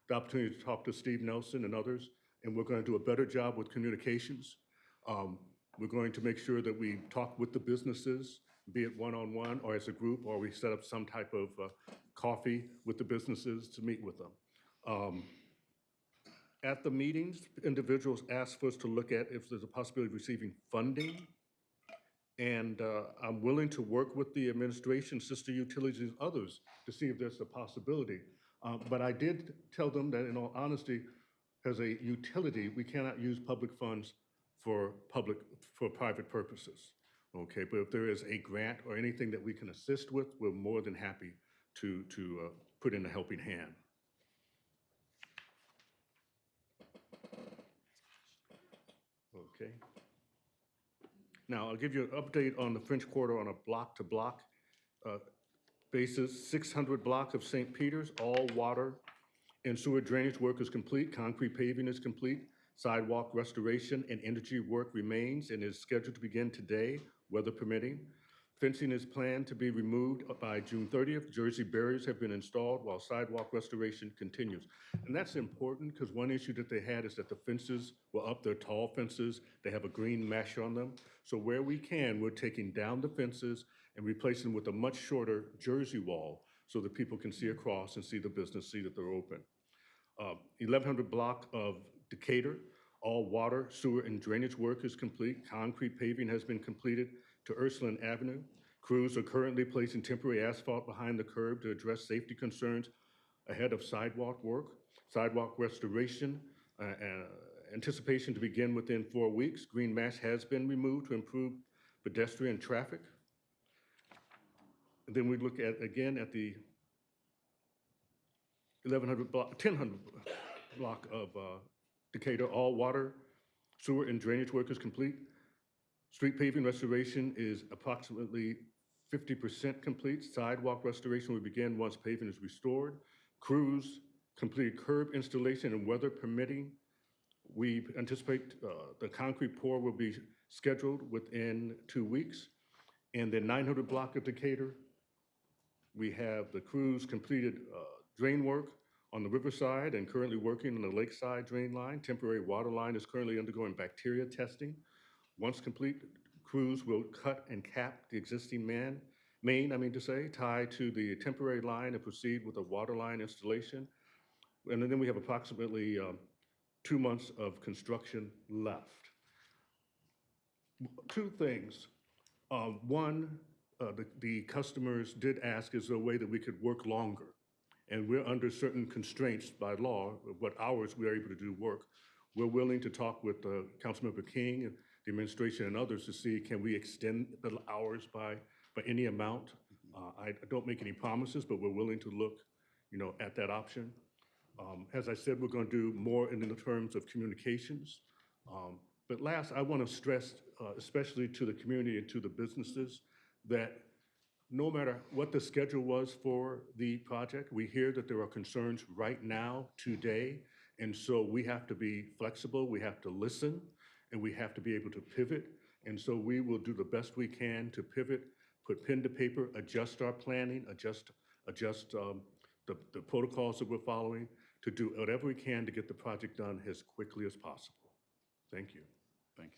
the opportunity to talk to Steve Nelson and others, and we're going to do a better job with communications. We're going to make sure that we talk with the businesses, be it one-on-one or as a group, or we set up some type of coffee with the businesses to meet with them. At the meetings, individuals asked for us to look at if there's a possibility of receiving funding. And I'm willing to work with the administration, sister utilities, and others to see if there's a possibility. But I did tell them that, in all honesty, as a utility, we cannot use public funds for private purposes. Okay, but if there is a grant or anything that we can assist with, we're more than happy to put in a helping hand. Okay. Now, I'll give you an update on the French Quarter on a block-to-block basis. 600 block of St. Peter's, all water and sewer drainage work is complete. Concrete paving is complete. Sidewalk restoration and energy work remains and is scheduled to begin today, weather permitting. Fencing is planned to be removed by June 30th. Jersey barriers have been installed while sidewalk restoration continues. And that's important because one issue that they had is that the fences were up, they're tall fences, they have a green mesh on them. So where we can, we're taking down the fences and replacing them with a much shorter Jersey wall so that people can see across and see the business, see that they're open. 1100 block of Decatur, all water, sewer, and drainage work is complete. Concrete paving has been completed to Ursuline Avenue. Crews are currently placing temporary asphalt behind the curb to address safety concerns ahead of sidewalk work. Sidewalk restoration, anticipation to begin within 4 weeks. Green mesh has been removed to improve pedestrian traffic. And then we look at, again, at the 1000 block of Decatur, all water, sewer, and drainage work is complete. Street paving restoration is approximately 50% complete. Sidewalk restoration will begin once paving is restored. Crews completed curb installation and weather permitting. We anticipate the concrete pour will be scheduled within 2 weeks. And the 900 block of Decatur, we have the crews completed drain work on the riverside and currently working on the lakeside drain line. Temporary water line is currently undergoing bacteria testing. Once complete, crews will cut and cap the existing main, tie to the temporary line and proceed with a water line installation. And then we have approximately 2 months of construction left. Two things. One, the customers did ask, is there a way that we could work longer? And we're under certain constraints by law of what hours we are able to do work. We're willing to talk with Councilmember King and the administration and others to see, can we extend the hours by any amount? I don't make any promises, but we're willing to look, at that option. As I said, we're going to do more in the terms of communications. But last, I want to stress, especially to the community and to the businesses, that no matter what the schedule was for the project, we hear that there are concerns right now, today, and so we have to be flexible, we have to listen, and we have to be able to pivot. And so we will do the best we can to pivot, put pen to paper, adjust our planning, adjust the protocols that we're following, to do whatever we can to get the project done as quickly as possible. Thank you. Thanks.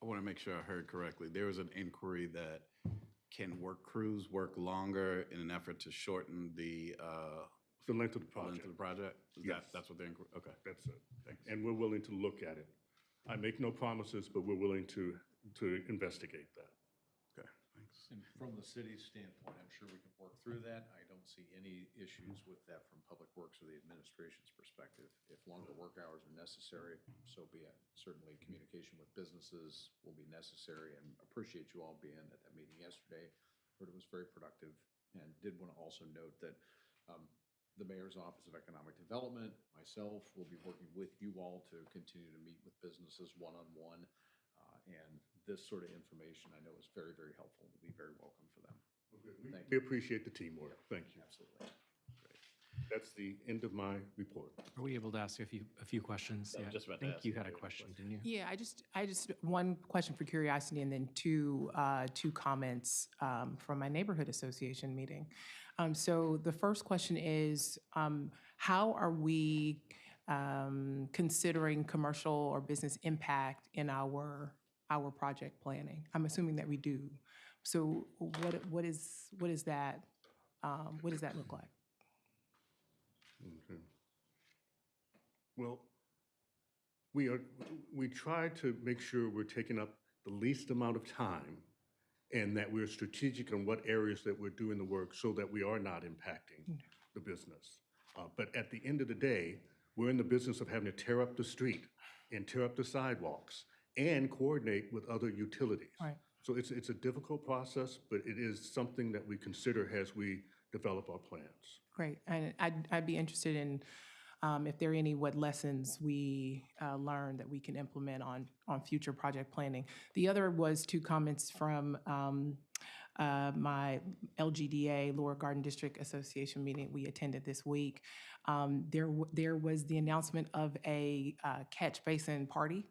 I want to make sure I heard correctly. There was an inquiry that can crews work longer in an effort to shorten the length of the project. Yes. That's what they're, okay. That's it. Thanks. And we're willing to look at it. I make no promises, but we're willing to investigate that. Okay, thanks. And from the city's standpoint, I'm sure we can work through that. I don't see any issues with that from Public Works or the administration's perspective. If longer work hours are necessary, so be it. Certainly, communication with businesses will be necessary, and appreciate you all being at that meeting yesterday. Heard it was very productive, and did want to also note that the Mayor's Office of Economic Development, myself, will be working with you all to continue to meet with businesses one-on-one. And this sort of information I know is very, very helpful. Will be very welcome for them. Thank We you. appreciate the teamwork. Thank you. Absolutely. That's the end of my report. Are we able to ask a few questions? I was Yeah, just about to I think ask you if had a you had a question, didn't you? Yeah, I just one question for curiosity, and then two comments from my neighborhood association meeting. So the first question is, how are we considering commercial or business impact in our project planning? I'm assuming that we do. So what is that? What does that look like? Okay. Well, we try to make sure we're taking up the least amount of time and that we're strategic in what areas that we're doing the work so that we are not impacting the business. But at the end of the day, we're in the business of having to tear up the street and tear up the sidewalks and coordinate with other utilities. Right. So it's a difficult process, but it is something that we consider as we develop our plans. Great, and I'd be interested in if there are any lessons we learned that we can implement on future project planning. The other was two comments from my LGDA, Lower Garden District Association meeting we attended this week. There was the announcement of a catch basin party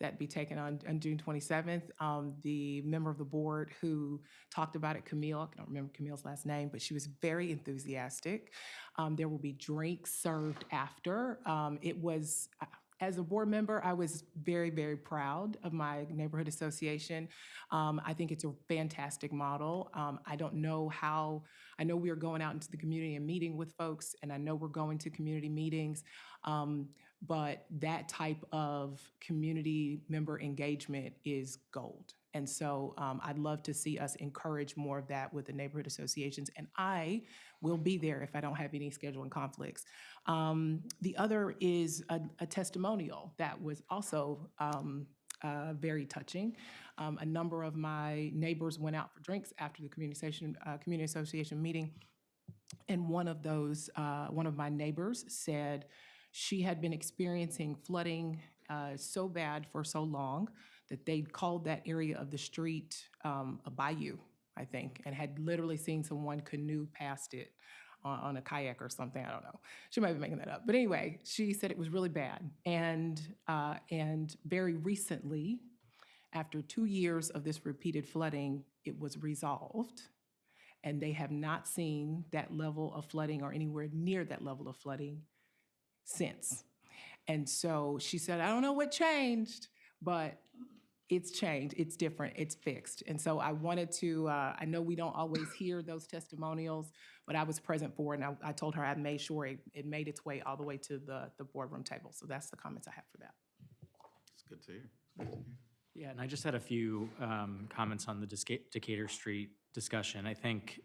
that be taken on June 27th. The member of the board who talked about it, Camille, I don't remember Camille's last name, but she was very enthusiastic. There will be drinks served after. As a board member, I was very, very proud of my neighborhood association. I think it's a fantastic model. I don't know how, I know we are going out into the community and meeting with folks, and I know we're going to community meetings, but that type of community member engagement is gold. And so I'd love to see us encourage more of that with the neighborhood associations, and I will be there if I don't have any scheduling conflicts. The other is a testimonial that was also very touching. A number of my neighbors went out for drinks after the community association meeting, and one of my neighbors said she had been experiencing flooding so bad for so long that they'd called that area of the street a bayou, I think, and had literally seen someone canoe past it on a kayak or something. I don't know. She might be making that up. But anyway, she said it was really bad. And very recently, after 2 years of this repeated flooding, it was resolved. And they have not seen that level of flooding or anywhere near that level of flooding since. And so she said, I don't know what changed, but it's changed, it's different, it's fixed. And so I wanted to, I know we don't always hear those testimonials, but I was present for it, and I told her I made sure it made its way all the way to the boardroom table. So that's the comments I have for that. It's good to hear. Yeah, and I just had a few comments on the Decatur Street discussion. I think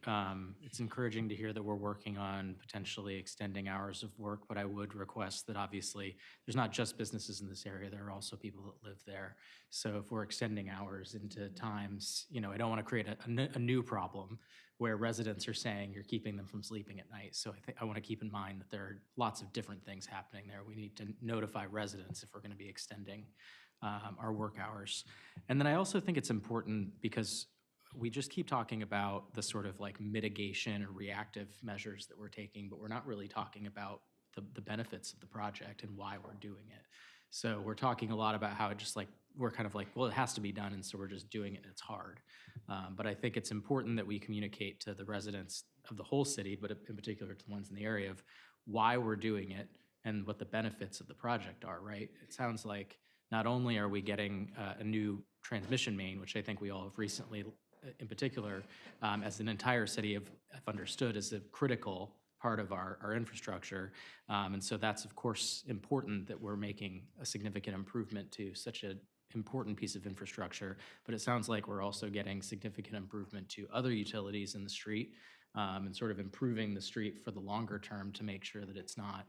it's encouraging to hear that we're working on potentially extending hours of work, but I would request that obviously there's not just businesses in this area, there are also people that live there. So if we're extending hours into times, I don't want to create a new problem where residents are saying you're keeping them from sleeping at night. So I think I want to keep in mind that there are lots of different things happening there. We need to notify residents if we're going to be extending our work hours. And then I also think it's important because we just keep talking about the sort of like mitigation or reactive measures that we're taking, but we're not really talking about the benefits of the project and why we're doing it. So we're talking a lot about how it just like, we're kind of like, well, it has to be done, and so we're just doing it and it's hard. But I think it's important that we communicate to the residents of the whole city, but in particular to the ones in the area, of why we're doing it and what the benefits of the project are, right? It sounds like not only are we getting a new transmission main, which I think we all have recently, in particular, as an entire city have understood is a critical part of our infrastructure. And so that's, of course, important that we're making a significant improvement to such an important piece of infrastructure. But it sounds like we're also getting significant improvement to other utilities in the street and sort of improving the street for the longer term to make sure that it's not,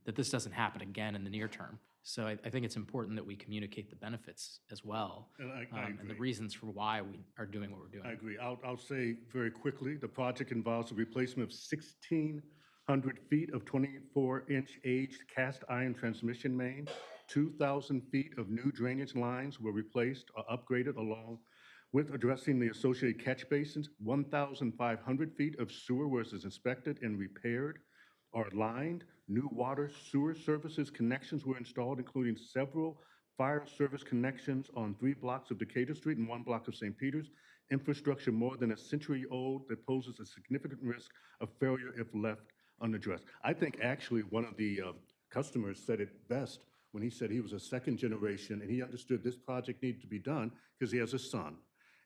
that this doesn't happen again in the near term. So I think it's important that we communicate the benefits as well, And I and the agree. reasons for why we are doing what we're doing. I agree. I'll say very quickly, the project involves the replacement of 1,600 feet of 24-inch aged cast iron transmission main. 2,000 feet of new drainage lines were replaced or upgraded, along with addressing the associated catch basins. 1,500 feet of sewer was inspected and repaired or lined. New water sewer services connections were installed, including several fire service connections on 3 blocks of Decatur Street and 1 block of St. Peter's. Infrastructure more than a century old that poses a significant risk of failure if left unaddressed. I think actually one of the customers said it best when he said he was a second generation and he understood this project needed to be done because he has a son.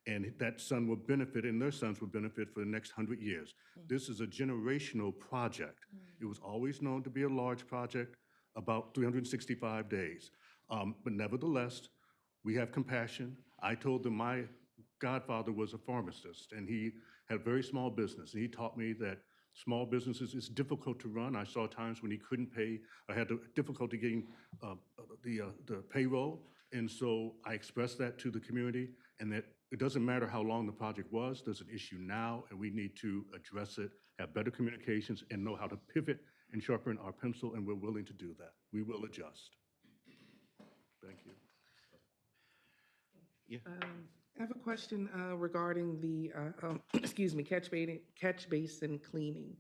And that son will benefit, and their sons will benefit for the next 100 years. This is a generational project. It was always known to be a large project, about 365 days. But nevertheless, we have compassion. I told them my godfather was a pharmacist, and he had a very small business. And he taught me that small businesses is difficult to run. I saw times when he couldn't pay, or had difficulty getting the payroll. And so I expressed that to the community, and that it doesn't matter how long the project was, there's an issue now, and we need to address it, have better communications, and know how to pivot and sharpen our pencil, and we're willing to do that. We will adjust. Thank you. Yeah. I have a question regarding the, excuse me, catch basin cleaning.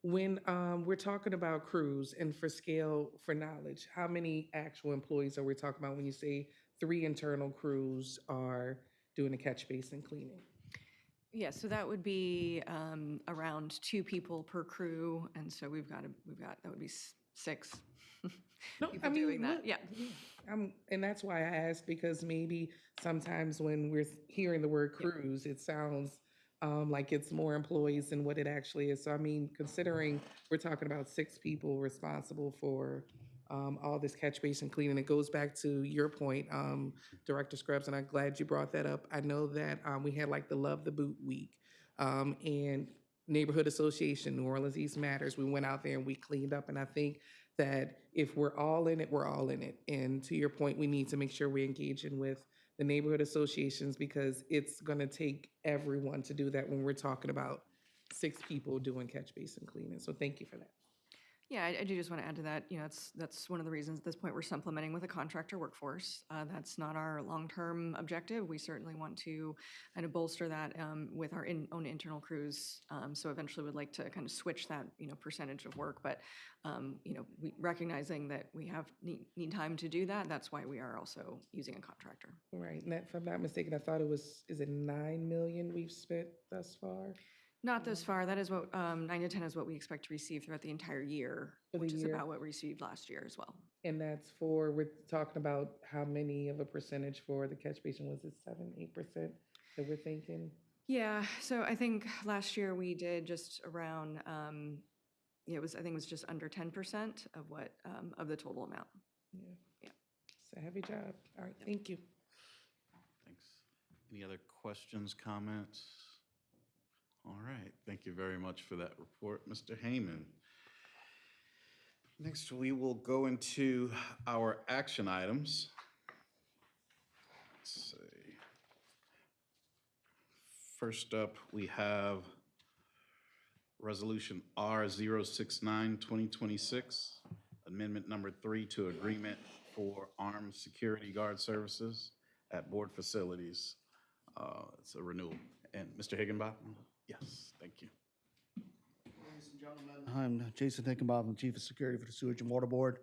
When we're talking about crews and for scale, for knowledge, how many actual employees are we talking about when you say 3 internal crews are doing the catch basin cleaning? Yeah, so that would be around 2 people per crew, and so that would be 6 No, people doing that, look, yeah. And that's why I asked, because maybe sometimes when we're hearing the word cruise, it sounds like it's more employees than what it actually is. So I mean, considering we're talking about 6 people responsible for all this catch basin cleaning, it goes back to your point, Director Scruggs, and I'm glad you brought that up. I know that we had like the Love the Boot Week, and Neighborhood Association, New Orleans East Matters. We went out there and we cleaned up, and I think that if we're all in it, we're all in it. And to your point, we need to make sure we're engaging with the neighborhood associations, because it's gonna take everyone to do that when we're talking about 6 people doing catch basin cleaning. So thank you for that. Yeah, I do just want to add to that, you know, that's one of the reasons at this point we're supplementing with a contractor workforce. That's not our long-term objective. We certainly want to kind of bolster that with our own internal crews. So eventually we'd like to kind of switch that, you know, percentage of work. But, you know, recognizing that we need time to do that, that's why we are also using a contractor. Right, and that, if I'm not mistaken, I thought it was, is it 9 million we've spent thus far? Not this far. That is what, 9 to 10 is what we expect to receive throughout the entire year, For the which is year. about what we received last year as well. And that's for, we're talking about how many of a percentage for the catch basin? Was it 7, 8% that we're thinking? Yeah, so I think last year we did just around, yeah, I think it was just under 10% of what, of the total amount. Yeah. Yeah. It's a heavy job. All right, thank you. Thanks. Any other questions, comments? All right, thank you very much for that report, Mr. Heyman. Next, we will go into our action items. Let's see. First up, we have Resolution R 069/2026, Amendment Number 3 to Agreement for Armed Security Guard Services at Board Facilities. It's a renewal. And Mr. Higginbotham? Yes, thank you. Ladies and gentlemen, I'm Jason Hickenbotham, Chief of Security for the Sewage and Water Board.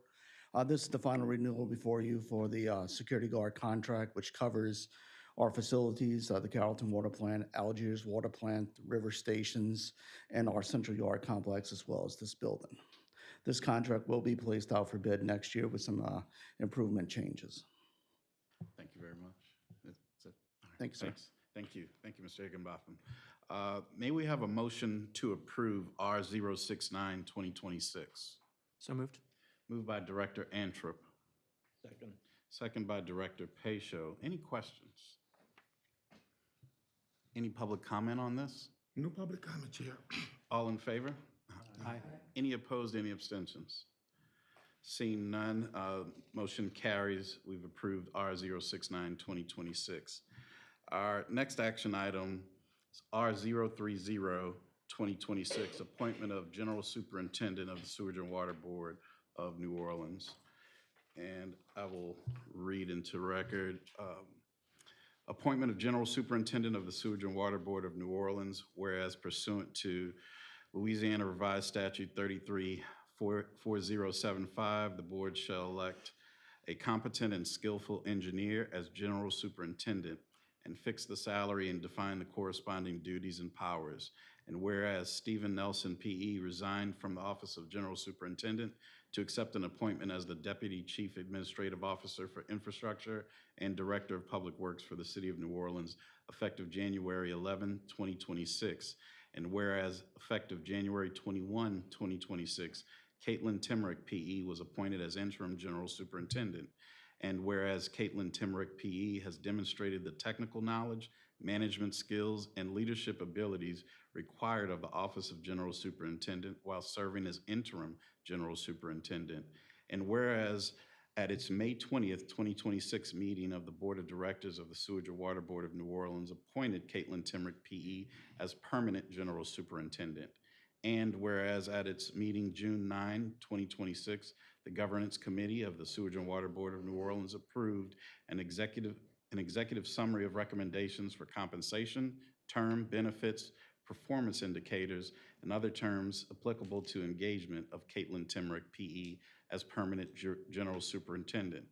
This is the final renewal before you for the security guard contract, which covers our facilities, the Carrollton Water Plant, Algiers Water Plant, river stations, and our Central Yard Complex, as well as this building. This contract will be placed out for bid next year with some improvement changes. Thank you very much. That's it. All right, Thank you, sir. thanks. Thank you. Thank you, Mr. Higginbotham. May we have a motion to approve R 069/2026? So moved. Moved by Director Anthrop. Second. Second by Director Pacho. Any questions? Any public comment on this? No public comment, Chair. All in favor? Aye. Any opposed, any abstentions? Seeing none, motion carries. We've approved R 069/2026. Our next action item is R 030/2026, appointment of General Superintendent of the Sewage and Water Board of New Orleans. And I will read into record. Appointment of General Superintendent of the Sewage and Water Board of New Orleans, whereas pursuant to Louisiana Revised Statute 33-4075, the board shall elect a competent and skillful engineer as general superintendent and fix the salary and define the corresponding duties and powers. And whereas Stephen Nelson, P.E., resigned from the office of General Superintendent to accept an appointment as the Deputy Chief Administrative Officer for Infrastructure and Director of Public Works for the City of New Orleans, effective January 11, 2026. And whereas effective January 21, 2026, Caitlin Timmerick, P.E., was appointed as Interim General Superintendent. And whereas Caitlin Timmerick, P.E., has demonstrated the technical knowledge, management skills, and leadership abilities required of the Office of General Superintendent while serving as Interim General Superintendent. And whereas at its May 20th, 2026 meeting of the Board of Directors of the Sewage and Water Board of New Orleans appointed Caitlin Timmerick, P.E., as permanent General Superintendent. And whereas at its meeting June 9, 2026, the Governance Committee of the Sewage and Water Board of New Orleans approved an executive summary of recommendations for compensation, term, benefits, performance indicators, and other terms applicable to engagement of Caitlin Timmerick, P.E., as permanent General Superintendent.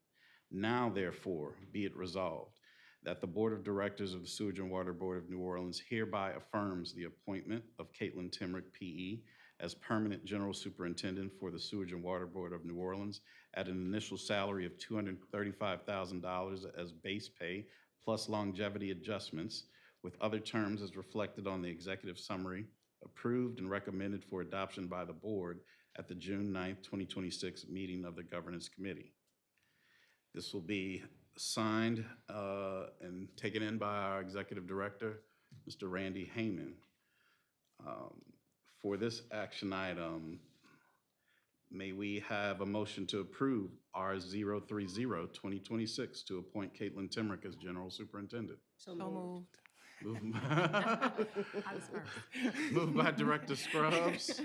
Now therefore, be it resolved that the Board of Directors of the Sewage and Water Board of New Orleans hereby affirms the appointment of Caitlin Timrick, P.E., as permanent General Superintendent for the Sewage and Water Board of New Orleans at an initial salary of $235,000 as base pay plus longevity adjustments, with other terms as reflected on the executive summary, approved and recommended for adoption by the board at the June 9th, 2026 meeting of the Governance Committee. This will be signed and taken in by our Executive Director, Mr. Randy Heyman. For this action item, may we have a motion to approve R030-2026 to appoint Caitlin Timrick as General Superintendent? So moved. Moved by Director Scruggs,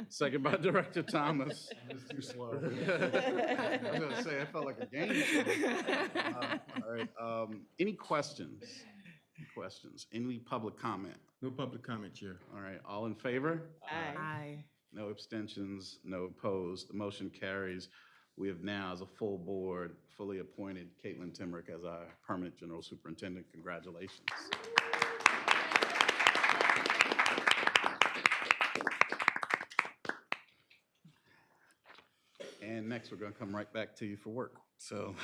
second by Director Thomas. Too slow. I was gonna say, I felt like a game show. All right, any questions? Questions? Any public comment? No public comment, Chair. All right, all in favor? Aye. No abstentions, no opposed. The motion carries. We have now, as a full board, fully appointed Caitlin Timrick as our permanent General Superintendent. Congratulations. And next, we're going to come right back to you for work. So,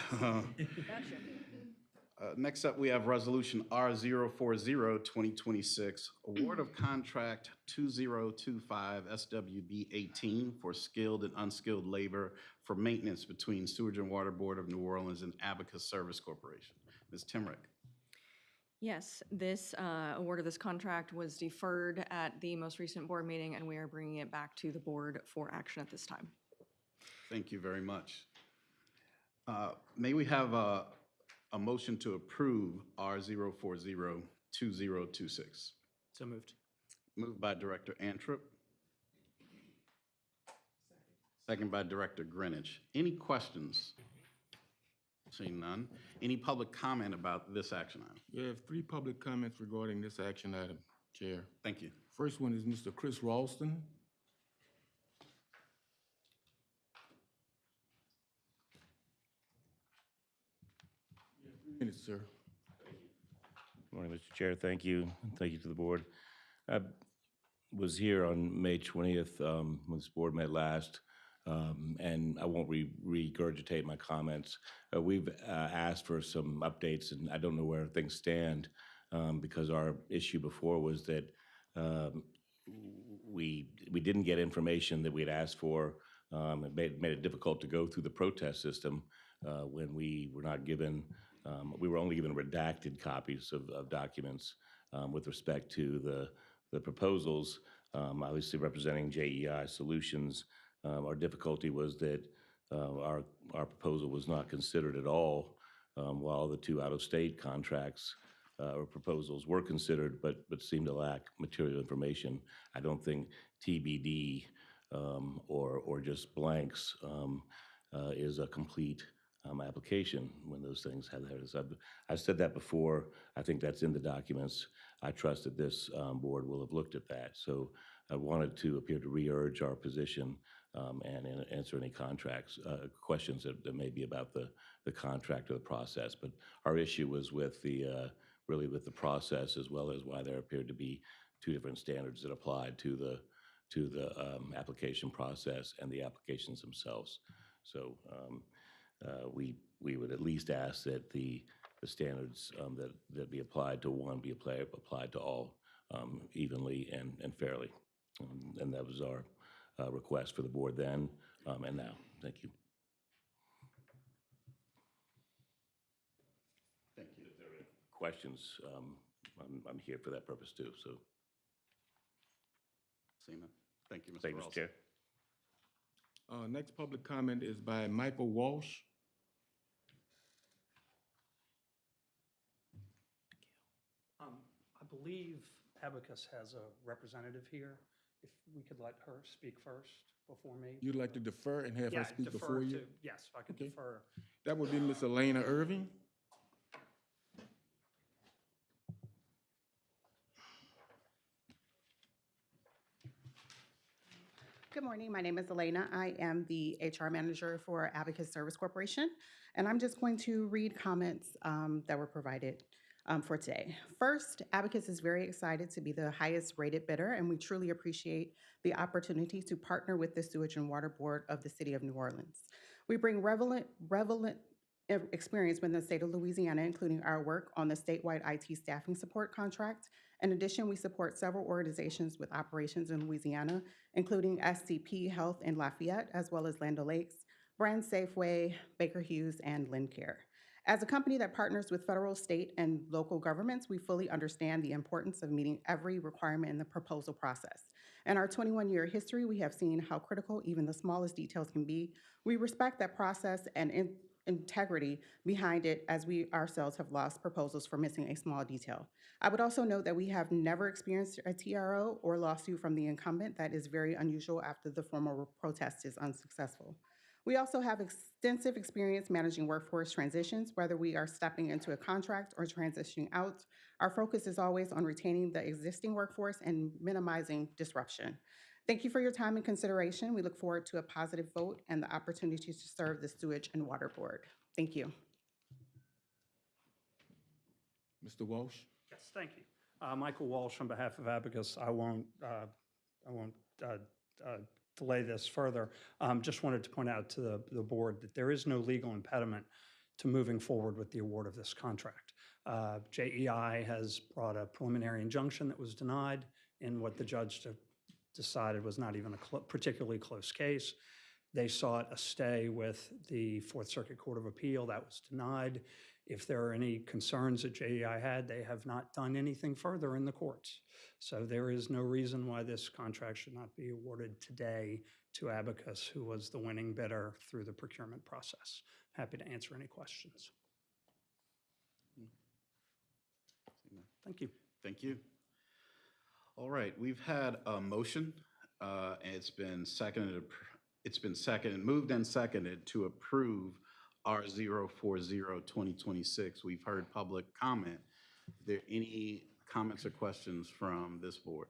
next up, we have Resolution R040-2026, Award of Contract 2025 SWB 18 for skilled and unskilled labor for maintenance between Sewage and Water Board of New Orleans and Abacus Service Corporation. Ms. Timrick. Yes, this award of this contract was deferred at the most recent board meeting, and we are bringing it back to the board for action at this time. Thank you very much. May we have a motion to approve R040-2026? So moved. Moved by Director Antrim. Second by Director Greenidge. Any questions? Seeing none. Any public comment about this action item? We have 3 public comments regarding this action item, Chair. Thank you. First one is Mr. Chris Ralston. Minutes, sir. Morning, Mr. Chair. Thank you. Thank you to the board. I was here on May 20th when this board met last, and I won't regurgitate my comments. We've asked for some updates, and I don't know where things stand because our issue before was that we didn't get information that we had asked for. It made it difficult to go through the protest system when we were not given. We were only given redacted copies of documents with respect to the proposals, obviously representing JEI Solutions. Our difficulty was that our proposal was not considered at all, while the 2 out-of-state contracts or proposals were considered, but seemed to lack material information. I don't think TBD or just blanks is a complete application when those things have that. I've said that before. I think that's in the documents. I trust that this board will have looked at that. So I wanted to appear to re-urge our position and answer any questions that may be about the contract or the process. But our issue was with really with the process, as well as why there appeared to be 2 different standards that applied to the application process and the applications themselves. So we would at least ask that the standards that be applied to one be applied to all evenly and fairly. And that was our request for the board then and now. Thank you. Thank you. If there are questions, I'm here for that purpose too. So, Seema. Thank you, Mr. thank you, Mr. Ralston. Chair. Next public comment is by Michael Walsh. I believe Abacus has a representative here. If we could let her speak first before me. You'd like to defer and have Yeah, her speak defer before you? to- Yes, if I could Okay. defer. That would be Miss Elena Irving. Good morning. My name is Elena. I am the HR manager for Abacus Service Corporation, and I'm just going to read comments that were provided for today. First, Abacus is very excited to be the highest rated bidder, and we truly appreciate the opportunity to partner with the Sewage and Water Board of the City of New Orleans. We bring relevant experience within the state of Louisiana, including our work on the statewide IT staffing support contract. In addition, we support several organizations with operations in Louisiana, including SCP Health in Lafayette, as well as Land O'Lakes, Brand Safeway, Baker Hughes, and Lincare. As a company that partners with federal, state, and local governments, we fully understand the importance of meeting every requirement in the proposal process. In our 21-year history, we have seen how critical even the smallest details can be. We respect that process and integrity behind it, as we ourselves have lost proposals for missing a small detail. I would also note that we have never experienced a TRO or lawsuit from the incumbent. That is very unusual after the formal protest is unsuccessful. We also have extensive experience managing workforce transitions, whether we are stepping into a contract or transitioning out. Our focus is always on retaining the existing workforce and minimizing disruption. Thank you for your time and consideration. We look forward to a positive vote and the opportunity to serve the Sewage and Water Board. Thank you. Mr. Walsh? Yes, thank you. Michael Walsh on behalf of Abacus. I won't delay this further. Just wanted to point out to the board that there is no legal impediment to moving forward with the award of this contract. JEI has brought a preliminary injunction that was denied in what the judge decided was not even a particularly close case. They sought a stay with the Fourth Circuit Court of Appeal. That was denied. If there are any concerns that JEI had, they have not done anything further in the courts. So there is no reason why this contract should not be awarded today to Abacus, who was the winning bidder through the procurement process. Happy to answer any questions. Thank you. Thank you. All right, we've had a motion, and it's been moved and seconded to approve R040-2026. We've heard public comment. Are there any comments or questions from this board?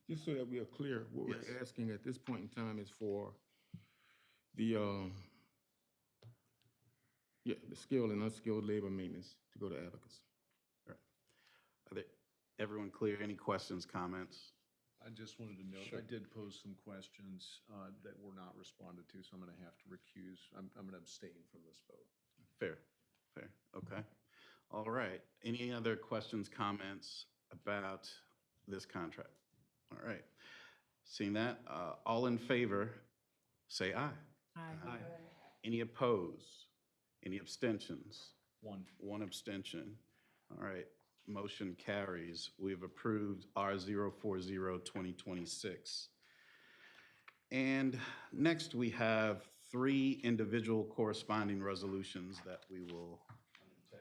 Just so that we are clear, what Yes. we're asking at this point in time is for the skilled and unskilled labor maintenance to go to Abacus. Are there, everyone clear? Any questions, comments? I just wanted to note, I did pose some questions that were not responded to, so I'm going to have to recuse. I'm going to abstain from this vote. Fair, okay. All right, any other questions, comments about this contract? All right, seeing that, all in favor, say aye. Aye. Any opposed? Any abstentions? One. One abstention. All right, motion carries. We've approved R040-2026. And next, we have 3 individual corresponding resolutions that we will take.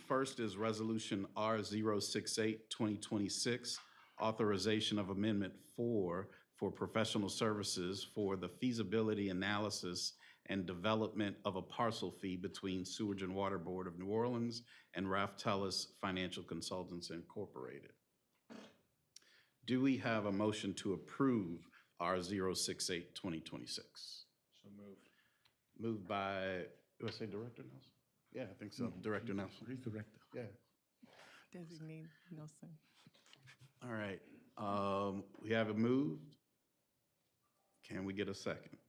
First is Resolution R068-2026, authorization of Amendment 4 for professional services for the feasibility analysis and development of a parcel fee between Sewage and Water Board of New Orleans and Raftellus Financial Consultants Incorporated. Do we have a motion to approve R068-2026? So moved. Moved by, do I say Director Nelson? Yeah, I think so, Director Nelson. He's director. Yeah. Designate Nelson. All right, we have it moved. Can we get a second?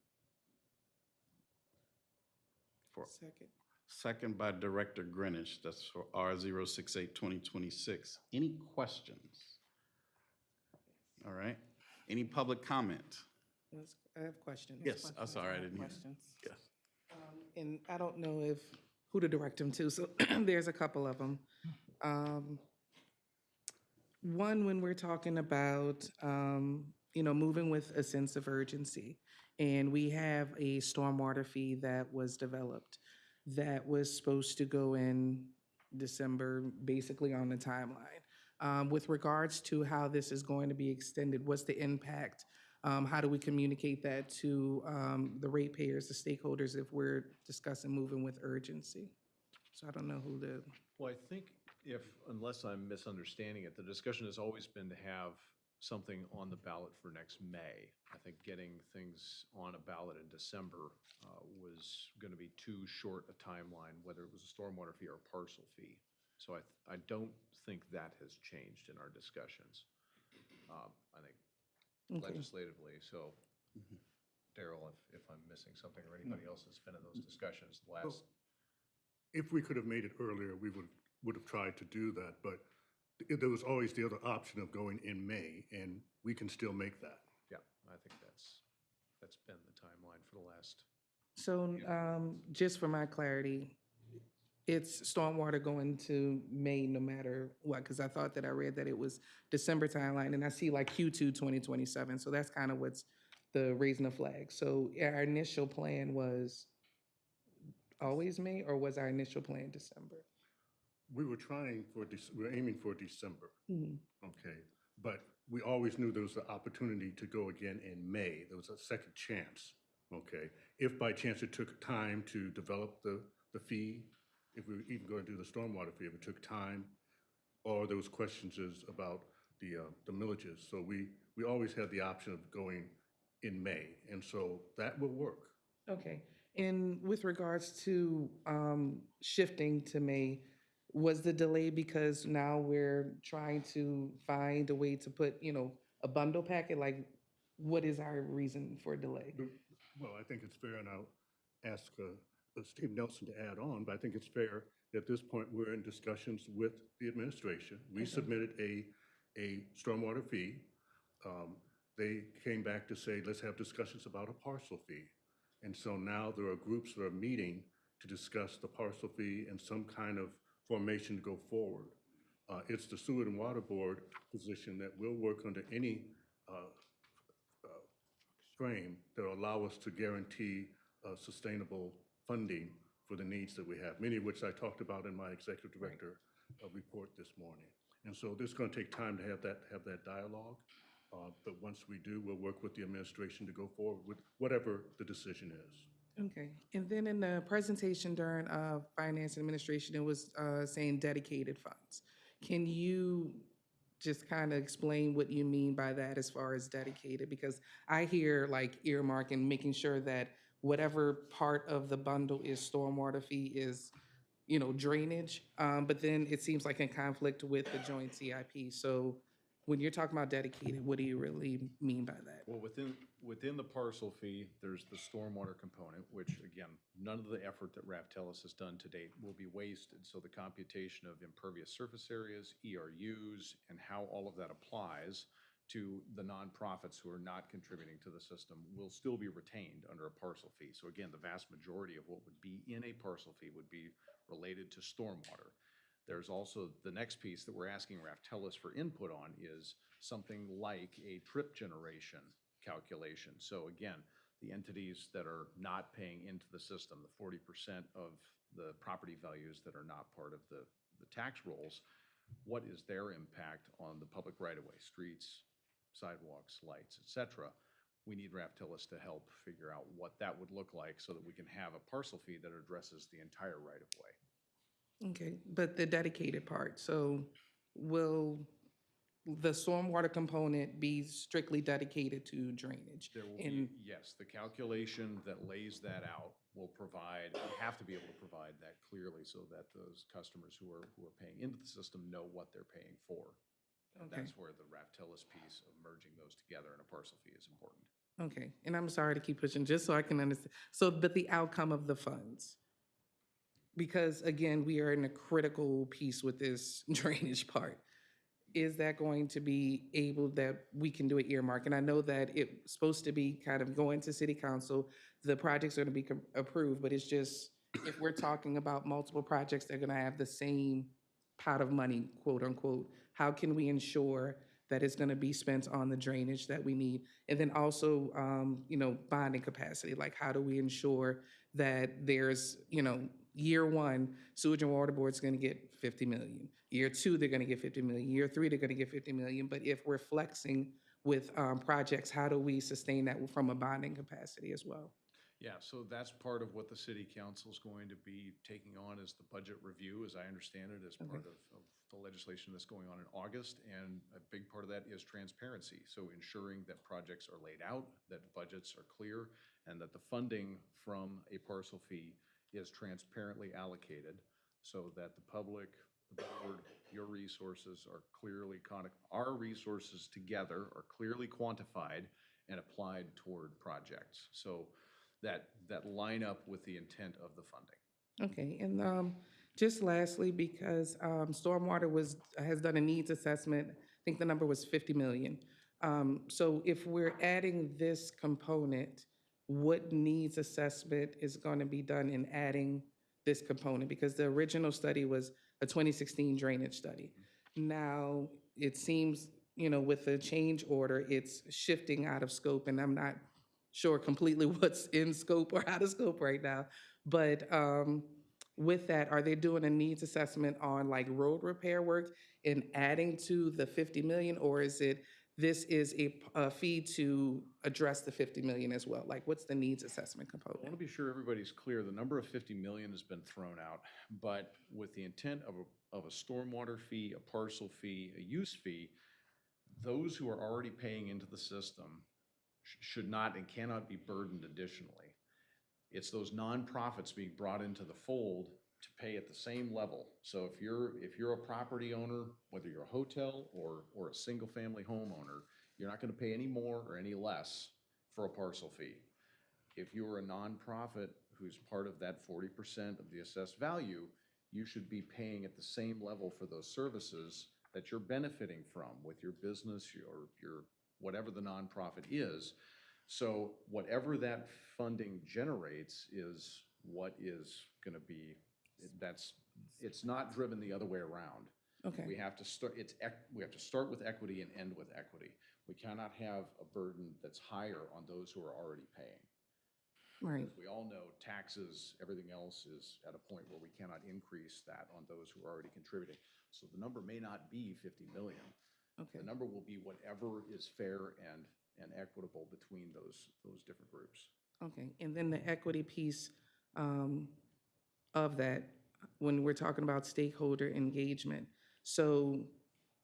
Second. Second by Director Greenwich. That's for R068-2026. Any questions? All right. Any public comment? I have questions. Yes, I'm sorry, I didn't hear. Questions? Yes. And I don't know who to direct them to, so there's a couple of them. One, when we're talking about, moving with a sense of urgency, and we have a stormwater fee that was developed that was supposed to go in December, basically on the timeline. With regards to how this is going to be extended, what's the impact? How do we communicate that to the ratepayers, the stakeholders, if we're discussing moving with urgency? So I don't know who to. Well, I think unless I'm misunderstanding it, the discussion has always been to have something on the ballot for next May. I think getting things on a ballot in December was going to be too short a timeline, whether it was a stormwater fee or a parcel fee. So I don't think that has changed in our discussions. I think Okay. legislatively, so Daryl, if I'm missing something or anybody else that's been in those discussions the last. If we could have made it earlier, we would have tried to do that, but there was always the other option of going in May, and we can still make that. Yeah, I think that's been the timeline for the last. So just for my clarity, it's stormwater going to May no matter what? Because I thought that I read that it was December timeline, and I see like Q2 2027. So that's kind of what's the raising the flag. So our initial plan was always May, or was our initial plan December? We were we were aiming for December. Okay, but we always knew there was the opportunity to go again in May. There was a second chance, okay? If by chance it took time to develop the fee, if we were even going to do the stormwater fee, if it took time, or there was questions about the millages. So we always had the option of going in May, and so that will work. Okay. And with regards to shifting to May, was the delay because now we're trying to find a way to put, a bundle packet? Like, what is our reason for delay? Well, I think it's fair, and I'll ask Steve Nelson to add on, but I think it's fair at this point, we're in discussions with the administration. We submitted a stormwater fee. They came back to say, let's have discussions about a parcel fee. And so now there are groups that are meeting to discuss the parcel fee and some kind of formation to go forward. It's the Sewer and Water Board position that will work under any frame that will allow us to guarantee sustainable funding for the needs that we have, many of which I talked about in my executive director report this morning. And so this is going to take time to have that dialogue. But once we do, we'll work with the administration to go forward with whatever the decision is. Okay. And then in the presentation during Finance and Administration, it was saying dedicated funds. Can you just kind of explain what you mean by that as far as dedicated? Because I hear like earmark and making sure that whatever part of the bundle is stormwater fee is, drainage. But then it seems like in conflict with the joint CIP. So when you're talking about dedicated, what do you really mean by that? Well, within the parcel fee, there's the stormwater component, which again, none of the effort that Raftellus has done to date will be wasted. So the computation of impervious surface areas, ERUs, and how all of that applies to the nonprofits who are not contributing to the system will still be retained under a parcel fee. So again, the vast majority of what would be in a parcel fee would be related to stormwater. There's also the next piece that we're asking Raftellus for input on is something like a trip generation calculation. So again, the entities that are not paying into the system, the 40% of the property values that are not part of the tax rolls, what is their impact on the public right-of-way, streets, sidewalks, lights, et cetera? We need Raftellus to help figure out what that would look like so that we can have a parcel fee that addresses the entire right-of-way. Okay, but the dedicated part, so will the stormwater component be strictly dedicated to drainage? There will be, yes, the calculation that lays that out will provide, we have to be able to provide that clearly so that those customers who are paying into the system know what they're paying for. And Okay. that's where the Raftellus piece of merging those together in a parcel fee is important. Okay, and I'm sorry to keep pushing, just so I can understand. So, but the outcome of the funds? Because again, we are in a critical piece with this drainage part. Is that going to be able that we can do an earmark? And I know that it's supposed to be kind of going to city council, the projects are going to be approved, but it's just, if we're talking about multiple projects, they're going to have the same pot of money, quote unquote. How can we ensure that it's going to be spent on the drainage that we need? And then also, bonding capacity, like how do we ensure that there's, year one, Sewage and Water Board's going to get 50 million. Year two, they're going to get 50 million. Year three, they're going to get 50 million. But if we're flexing with projects, how do we sustain that from a bonding capacity as well? Yeah, so that's part of what the city council is going to be taking on as the budget review, as I understand it, as part of the legislation that's going on in August, and a big part of that is transparency. So ensuring that projects are laid out, that budgets are clear, and that the funding from a parcel fee is transparently allocated so that the public, the board, your resources are clearly, our resources together are clearly quantified and applied toward projects. So that line up with the intent of the funding. Okay, and just lastly, because Stormwater has done a needs assessment, I think the number was 50 million. So if we're adding this component, what needs assessment is going to be done in adding this component? Because the original study was a 2016 drainage study. Now, it seems, with the change order, it's shifting out of scope, and I'm not sure completely what's in scope or out of scope right now. But with that, are they doing a needs assessment on like road repair work and adding to the 50 million, or is it this is a fee to address the 50 million as well? Like, what's the needs assessment I component? want to be sure everybody's clear. The number of 50 million has been thrown out, but with the intent of a stormwater fee, a parcel fee, a use fee, those who are already paying into the system should not and cannot be burdened additionally. It's those nonprofits being brought into the fold to pay at the same level. So if you're a property owner, whether you're a hotel or a single family homeowner, you're not going to pay any more or any less for a parcel fee. If you're a nonprofit who's part of that 40% of the assessed value, you should be paying at the same level for those services that you're benefiting from with your business, your whatever the nonprofit is. So whatever that funding generates is what is going to be, it's not driven the other way around. Okay. We have to start with equity and end with equity. We cannot have a burden that's higher on those who are already paying. Right. As we all know, taxes, everything else is at a point where we cannot increase that on those who are already contributing. So the number may not be 50 million. Okay. The number will be whatever is fair and equitable between those different groups. Okay, and then the equity piece of that, when we're talking about stakeholder engagement. So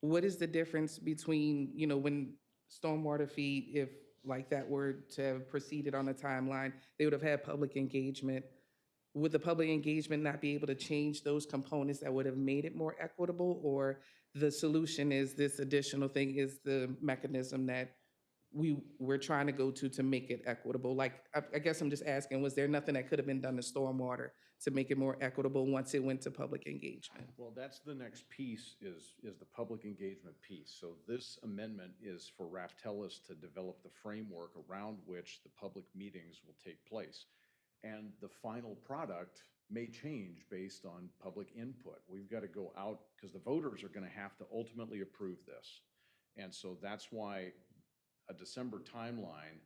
what is the difference between, when stormwater fee, if like that were to have proceeded on a timeline, they would have had public engagement. Would the public engagement not be able to change those components that would have made it more equitable? Or the solution is this additional thing is the mechanism that we're trying to go to make it equitable? Like, I guess I'm just asking, was there nothing that could have been done to stormwater to make it more equitable once it went to public engagement? Well, that's the next piece is the public engagement piece. So this amendment is for Raftellus to develop the framework around which the public meetings will take place. And the final product may change based on public input. We've got to go out because the voters are going to have to ultimately approve this. And so that's why a December timeline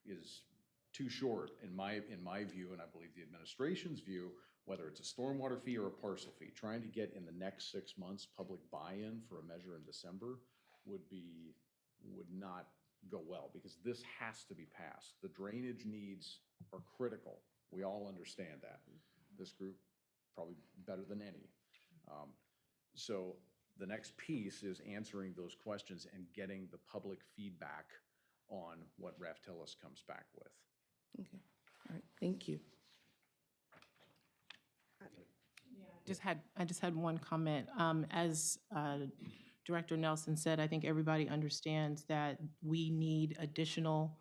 is too short in my view, and I believe the administration's view, whether it's a stormwater fee or a parcel fee. Trying to get in the next 6 months public buy-in for a measure in December would not go well, because this has to be passed. The drainage needs are critical. We all understand that. This group probably better than any. So the next piece is answering those questions and getting the public feedback on what Raftellus comes back with. Okay, all right, thank you. I just had one comment. As Director Nelson said, I think everybody understands that we need additional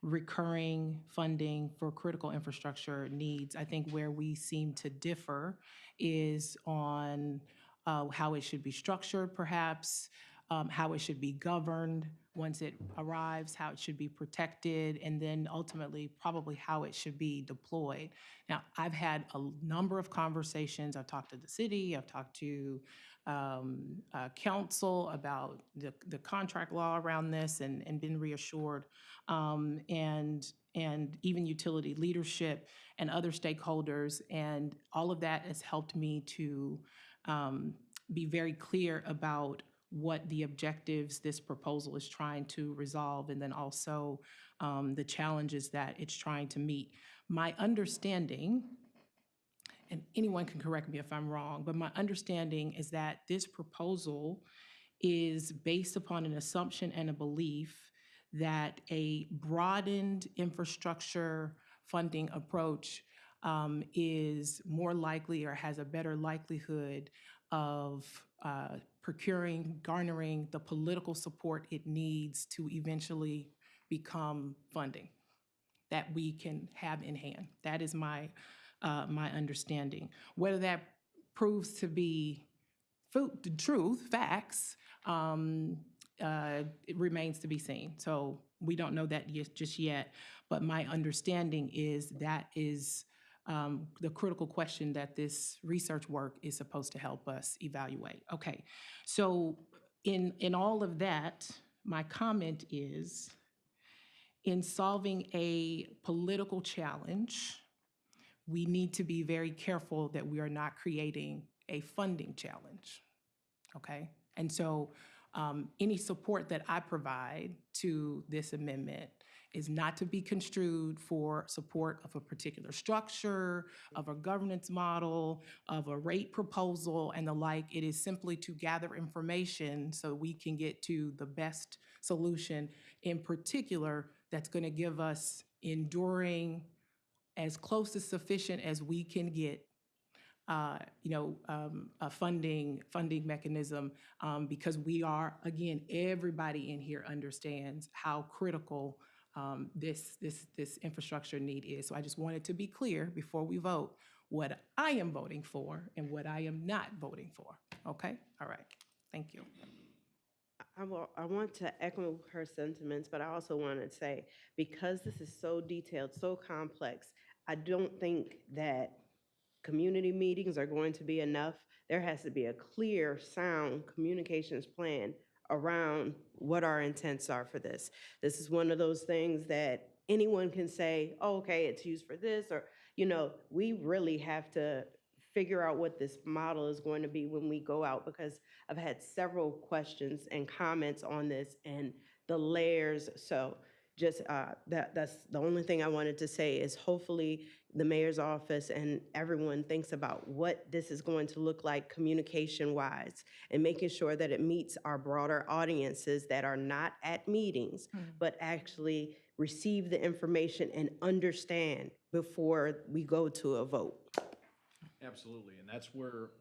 recurring funding for critical infrastructure needs. I think where we seem to differ is on how it should be structured, perhaps, how it should be governed once it arrives, how it should be protected, and then ultimately probably how it should be deployed. Now, I've had a number of conversations. I've talked to the city, I've talked to council about the contract law around this and been reassured, and even utility leadership and other stakeholders. And all of that has helped me to be very clear about what the objectives this proposal is trying to resolve, and then also the challenges that it's trying to meet. My understanding and anyone can correct me if I'm wrong, but my understanding is that this proposal is based upon an assumption and a belief that a broadened infrastructure funding approach is more likely or has a better likelihood of garnering the political support it needs to eventually become funding that we can have in hand. That is my understanding. Whether that proves to be the truth, facts, it remains to be seen. So we don't know that just yet, but my understanding is that is the critical question that this research work is supposed to help us evaluate. Okay, so in all of that, my comment is, in solving a political challenge, we need to be very careful that we are not creating a funding challenge, okay? And so any support that I provide to this amendment is not to be construed for support of a particular structure, of a governance model, of a rate proposal, and the like. It is simply to gather information so we can get to the best solution, in particular, that's going to give us enduring, as close to sufficient as we can get, a funding mechanism, because we are, again, everybody in here understands how critical this infrastructure need is. So I just wanted to be clear before we vote what I am voting for and what I am not voting for. Okay? All right. Thank you. I want to echo her sentiments, but I also want to say, because this is so detailed, so complex, I don't think that community meetings are going to be enough. There has to be a clear, sound communications plan around what our intents are for this. This is one of those things that anyone can say, oh, okay, it's used for this, or, we really have to figure out what this model is going to be when we go out, because I've had several questions and comments on this and the layers. So just that's the only thing I wanted to say is, hopefully the mayor's office and everyone thinks about what this is going to look like communication-wise, and making sure that it meets our broader audiences that are not at meetings, but actually receive the information and understand before we go to a vote. Absolutely, and that's where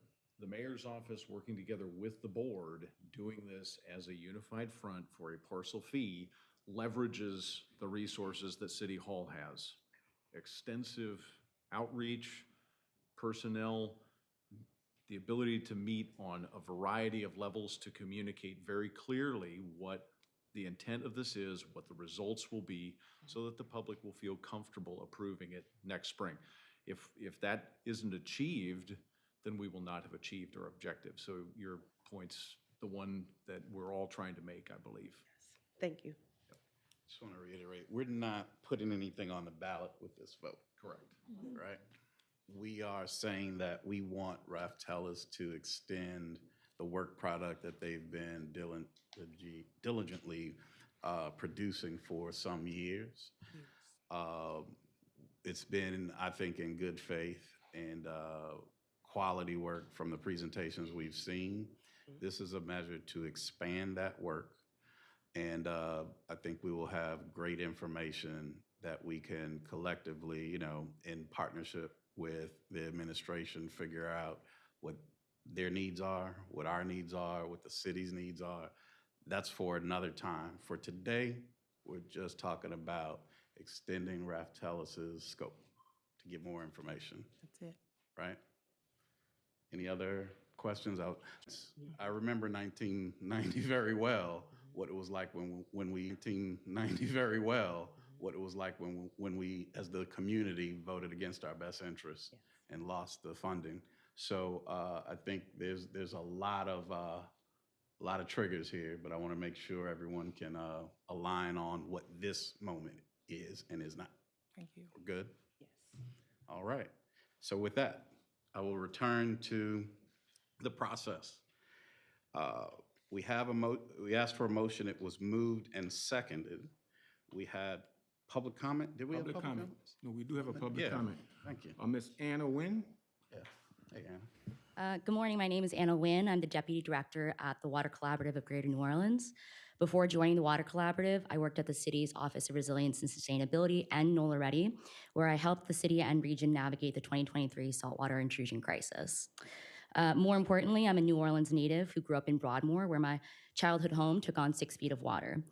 the mayor's office, working together with the board, doing this as a unified front for a parcel fee, leverages the resources that City Hall has. Extensive outreach, personnel, the ability to meet on a variety of levels to communicate very clearly what the intent of this is, what the results will be, so that the public will feel comfortable approving it next spring. If that isn't achieved, then we will not have achieved our objective. So your point's the one that we're all trying to make, I believe. Thank you. Just want to reiterate, we're not putting anything on the ballot with this vote. Correct. Right? We are saying that we want Raftellus to extend the work product that they've been diligently producing for some years. It's been, I think, in good faith and quality work from the presentations we've seen. This is a measure to expand that work. And I think we will have great information that we can collectively, in partnership with the administration, figure out what their needs are, what our needs are, what the city's needs are. That's for another time. For today, we're just talking about extending Raftellus's scope to get more information. That's it. Right? Any other questions? I remember 1990 very well, what it was like when we, 1990 very well, what it was like when we, as the community, voted against our best interests and lost the funding. So I think there's a lot of triggers here, but I want to make sure everyone can align on what this moment is and is not. Thank you. We're good? Yes. All right. So with that, I will return to the process. We asked for a motion. It was moved and seconded. We had public comment. Did we have public comment? No, we do have a public Yeah. comment. Thank you. Ms. Anna Nguyen? Hey, Anna. Good morning. My name is Anna Nguyen. I'm the Deputy Director at the Water Collaborative of Greater New Orleans. Before joining the Water Collaborative, I worked at the city's Office of Resilience and Sustainability and NOLA Ready, where I helped the city and region navigate the 2023 saltwater intrusion crisis. More importantly, I'm a New Orleans native who grew up in Broadmoor, where my childhood home took on 6 feet of water.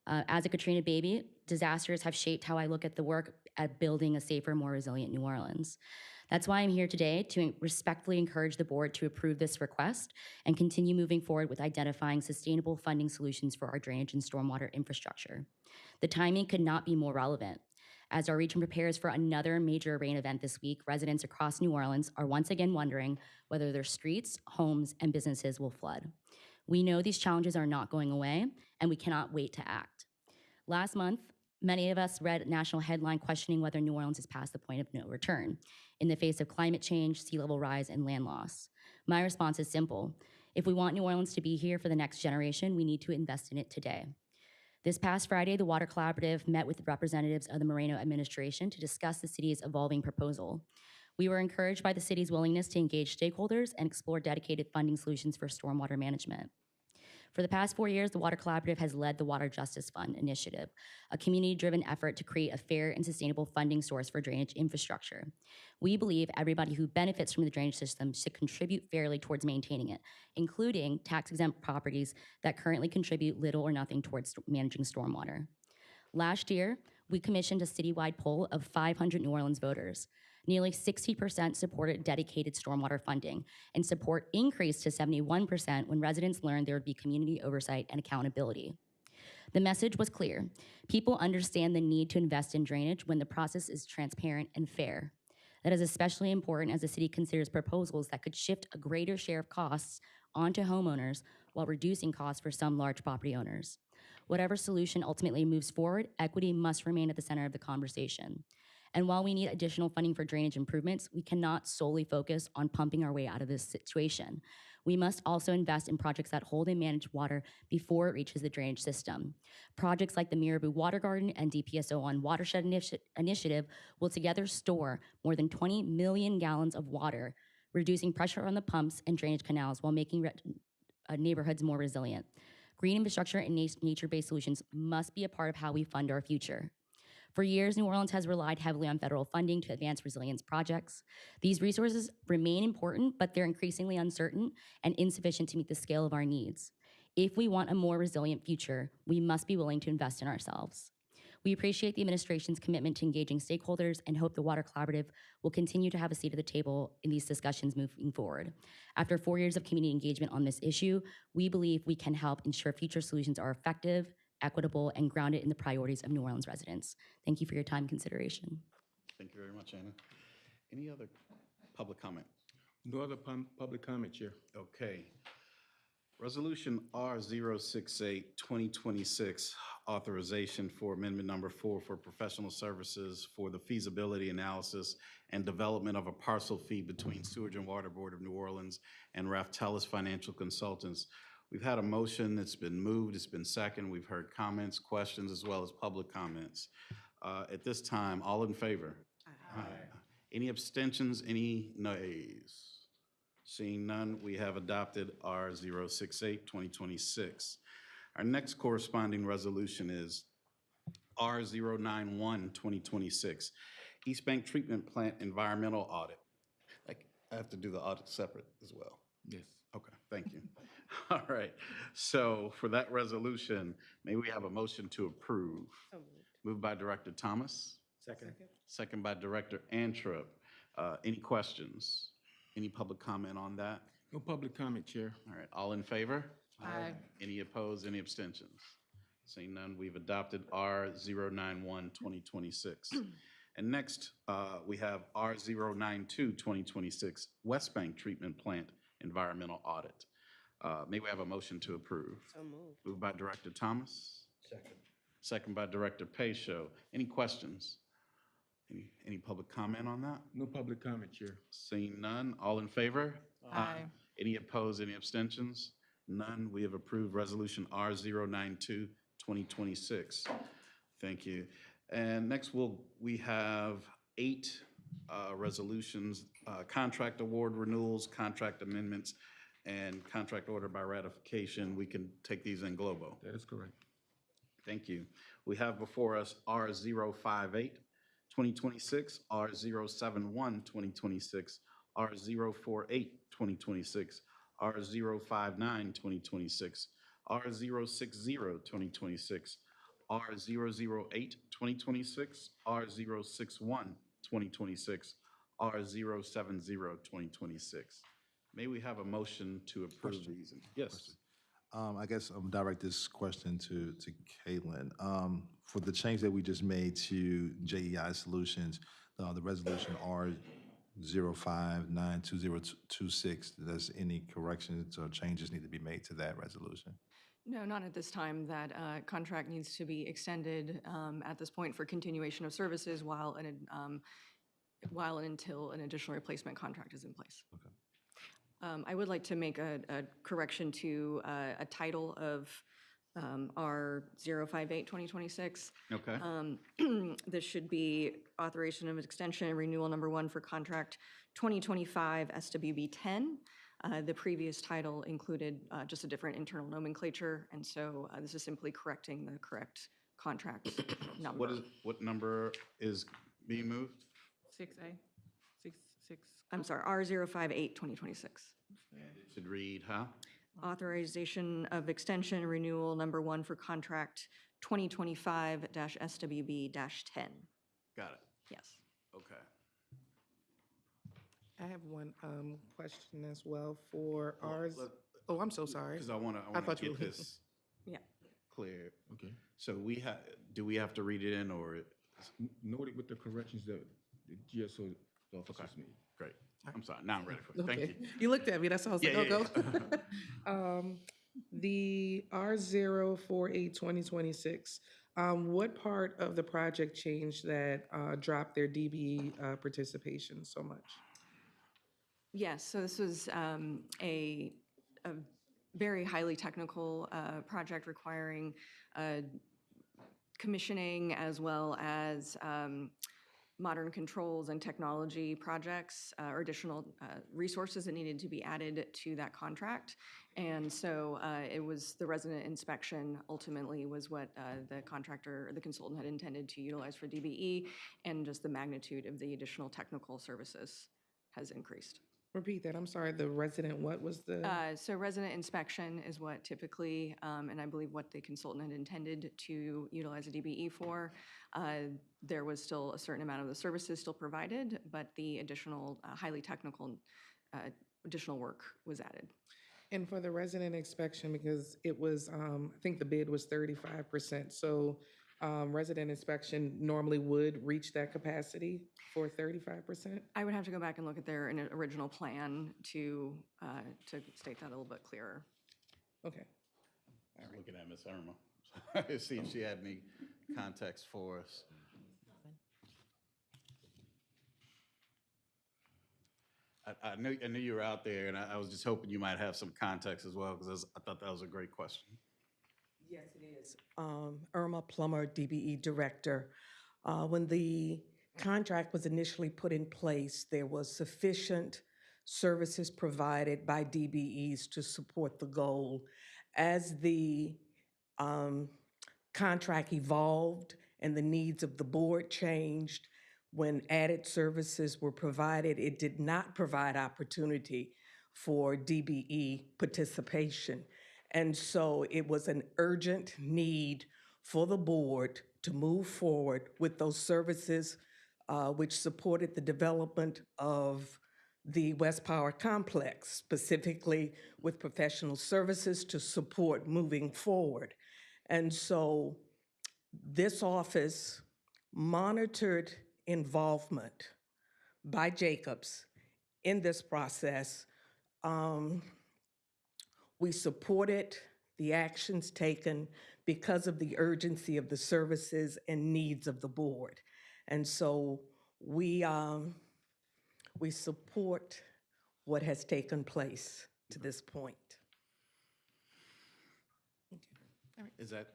As a Katrina baby, disasters have shaped how I look at the work at building a safer, more resilient New Orleans. That's why I'm here today to respectfully encourage the board to approve this request and continue moving forward with identifying sustainable funding solutions for our drainage and stormwater infrastructure. The timing could not be more relevant. As our region prepares for another major rain event this week, residents across New Orleans are once again wondering whether their streets, homes, and businesses will flood. We know these challenges are not going away, and we cannot wait to act. Last month, many of us read a national headline questioning whether New Orleans is past the point of no return in the face of climate change, sea level rise, and land loss. My response is simple. If we want New Orleans to be here for the next generation, we need to invest in it today. This past Friday, the Water Collaborative met with representatives of the Moreno administration to discuss the city's evolving proposal. We were encouraged by the city's willingness to engage stakeholders and explore dedicated funding solutions for stormwater management. For the past 4 years, the Water Collaborative has led the Water Justice Fund initiative, a community-driven effort to create a fair and sustainable funding source for drainage infrastructure. We believe everybody who benefits from the drainage system should contribute fairly towards maintaining it, including tax-exempt properties that currently contribute little or nothing towards managing stormwater. Last year, we commissioned a citywide poll of 500 New Orleans voters. Nearly 60% supported dedicated stormwater funding, and support increased to 71% when residents learned there would be community oversight and accountability. The message was clear. People understand the need to invest in drainage when the process is transparent and fair. That is especially important as the city considers proposals that could shift a greater share of costs onto homeowners while reducing costs for some large property owners. Whatever solution ultimately moves forward, equity must remain at the center of the conversation. And while we need additional funding for drainage improvements, we cannot solely focus on pumping our way out of this situation. We must also invest in projects that hold and manage water before it reaches the drainage system. Projects like the Mirabu Water Garden and DPSO1 Watershed Initiative will together store more than 20 million gallons of water, reducing pressure on the pumps and drainage canals while making neighborhoods more resilient. Green infrastructure and nature-based solutions must be a part of how we fund our future. For years, New Orleans has relied heavily on federal funding to advance resilience projects. These resources remain important, but they're increasingly uncertain and insufficient to meet the scale of our needs. If we want a more resilient future, we must be willing to invest in ourselves. We appreciate the administration's commitment to engaging stakeholders and hope the Water Collaborative will continue to have a seat at the table in these discussions moving forward. After 4 years of community engagement on this issue, we believe we can help ensure future solutions are effective, equitable, and grounded in the priorities of New Orleans residents. Thank you for your time and consideration. Thank you very much, Anna. Any other public comment? No other public comment, Chair. Okay. Resolution R068, 2026, authorization for amendment number 4 for professional services for the feasibility analysis and development of a parcel fee between Sewage and Water Board of New Orleans and Raftellus Financial Consultants. We've had a motion, it's been moved, it's been seconded. We've heard comments, questions, as well as public comments. At this time, all in favor? Aye. Any abstentions, any nays? Seeing none, we have adopted R068, 2026. Our next corresponding resolution is R091, 2026, East Bank Treatment Plant Environmental Audit. I have to do the audit separate as well. Yes. Okay, thank you. All right, so for that resolution, may we have a motion to approve? So Moved by Director Thomas. Second. Second by Director Antrim. Any questions? Any public comment on that? No public comment, Chair. All right, all in favor? Aye. Any opposed, any abstentions? Seeing none, we've adopted R091, 2026. And next, we have R092, 2026, West Bank Treatment Plant Environmental Audit. May we have a motion to approve? So moved. Moved by Director Thomas. Second. Second by Director Pacho. Any questions? Any public comment on that? No public comment, Chair. Seeing none, all in favor? Aye. Any opposed, any abstentions? None. We have approved Resolution R092, 2026. Thank you. And next we have 8 resolutions contract award renewals, contract amendments, and contract order by ratification. We can take these in globo. That is correct. Thank you. We have before us R058, 2026, R071, 2026, R048, 2026, R059, 2026, R060, 2026, R008, 2026, R061, 2026, R070, 2026. May we have a motion to approve these? Yes. I guess I'll direct this question to Caitlin. For the change that we just made to JEI Solutions, the resolution R05920026, does any corrections or changes need to be made to that resolution? No, not at this time. That contract needs to be extended at this point for continuation of services while and until an additional replacement contract is in place. Okay. I would like to make a correction to a title of R058, 2026. Okay. This should be authorization of extension and renewal number 1 for contract 2025 SWB 10. The previous title included just a different internal nomenclature, and so this is simply correcting the correct contract number. What number is being moved? 6A, 6. I'm sorry, R058, 2026. And it should read, huh? Authorization of extension and renewal number 1 for contract 2025-SWB-10. Got it. Yes. Okay. I have one question as well for ours. Oh, I'm so sorry. Because I want I to thought you get were- this Yeah. clear. Okay. So do we have to read it in or? Noted with the corrections that the GSO officers made. Great. I'm sorry. Now I'm ready for it. Thank Okay. you. You looked at me, that's how I was like, Yeah, oh, go. The R048 2026, what part of the project changed that dropped their DBE participation so much? Yes, so this was a very highly technical project requiring commissioning as well as modern controls and technology projects or additional resources that needed to be added to that contract. And so it was the resident inspection ultimately was what the contractor or the consultant had intended to utilize for DBE, and just the magnitude of the additional technical services has increased. Repeat that, I'm sorry, the resident, what was the? So resident inspection is what typically, and I believe what the consultant had intended to utilize a DBE for. There was still a certain amount of the services still provided, but the additional highly technical additional work was added. And for the resident inspection, because it was, I think the bid was 35%, so resident inspection normally would reach that capacity for 35%? I would have to go back and look at their original plan to state that a little bit clearer. Okay. I was looking at Ms. Irma. See if she had any context for us. I knew you were out there, and I was just hoping you might have some context as well, because I thought that was a great question. Yes, it is. Irma Plummer, DBE Director. When the contract was initially put in place, there was sufficient services provided by DBEs to support the goal. As the contract evolved and the needs of the board changed, when added services were provided, it did not provide opportunity for DBE participation. And so it was an urgent need for the board to move forward with those services which supported the development of the West Power Complex, specifically with professional services to support moving forward. And so this office monitored involvement by Jacobs in this process. We supported the actions taken because of the urgency of the services and needs of the board. And so we support what has taken place to this point. Is that?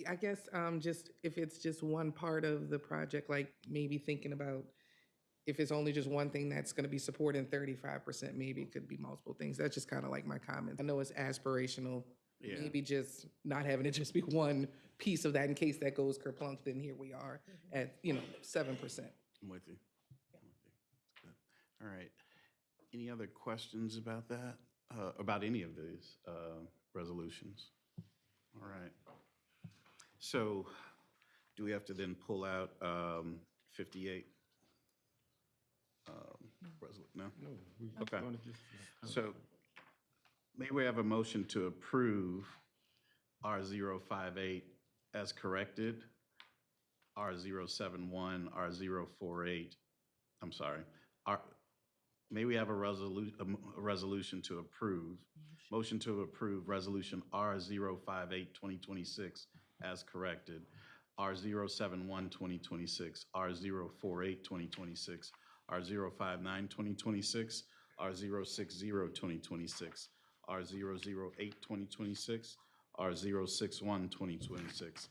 I guess just if it's just one part of the project, like maybe thinking about if it's only just one thing that's gonna be supporting 35%, maybe it could be multiple things. That's just kind of like my comment. I know it's aspirational. Yeah. Maybe just not having it just be one piece of that in case that goes kerplunk, then here we are at, 7%. I'm with you. I'm with you. Good. All right. Any other questions about that, about any of these resolutions? All right. So do we have to then pull out 58? No? No, we Okay. gonna just. So may we have a motion to approve R058 as corrected, R071, R048, I'm sorry, may we have a resolution to approve, motion to approve Resolution R058, 2026 as corrected, R071, 2026, R048, 2026, R059, 2026, R060, 2026, R008, 2026, R061, 2026,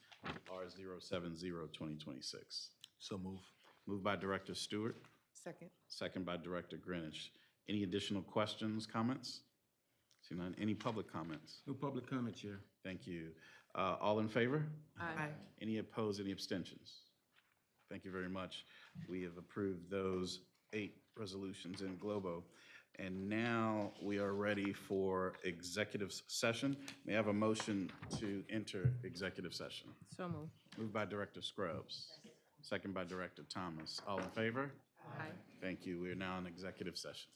R070, 2026. So move. Moved by Director Stewart, Second. second by Director Greenwich. Any additional questions, comments? See none. Any public comments? No public comment, Chair. Thank you. All in favor? Aye. Any opposed, any abstentions? Thank you very much. We have approved those 8 resolutions in globo. And now we are ready for executive session. May I have a motion to enter executive session? So moved. Moved by Director Scruggs, second by Director Thomas. All in favor? Aye. Thank you. We are now in executive session.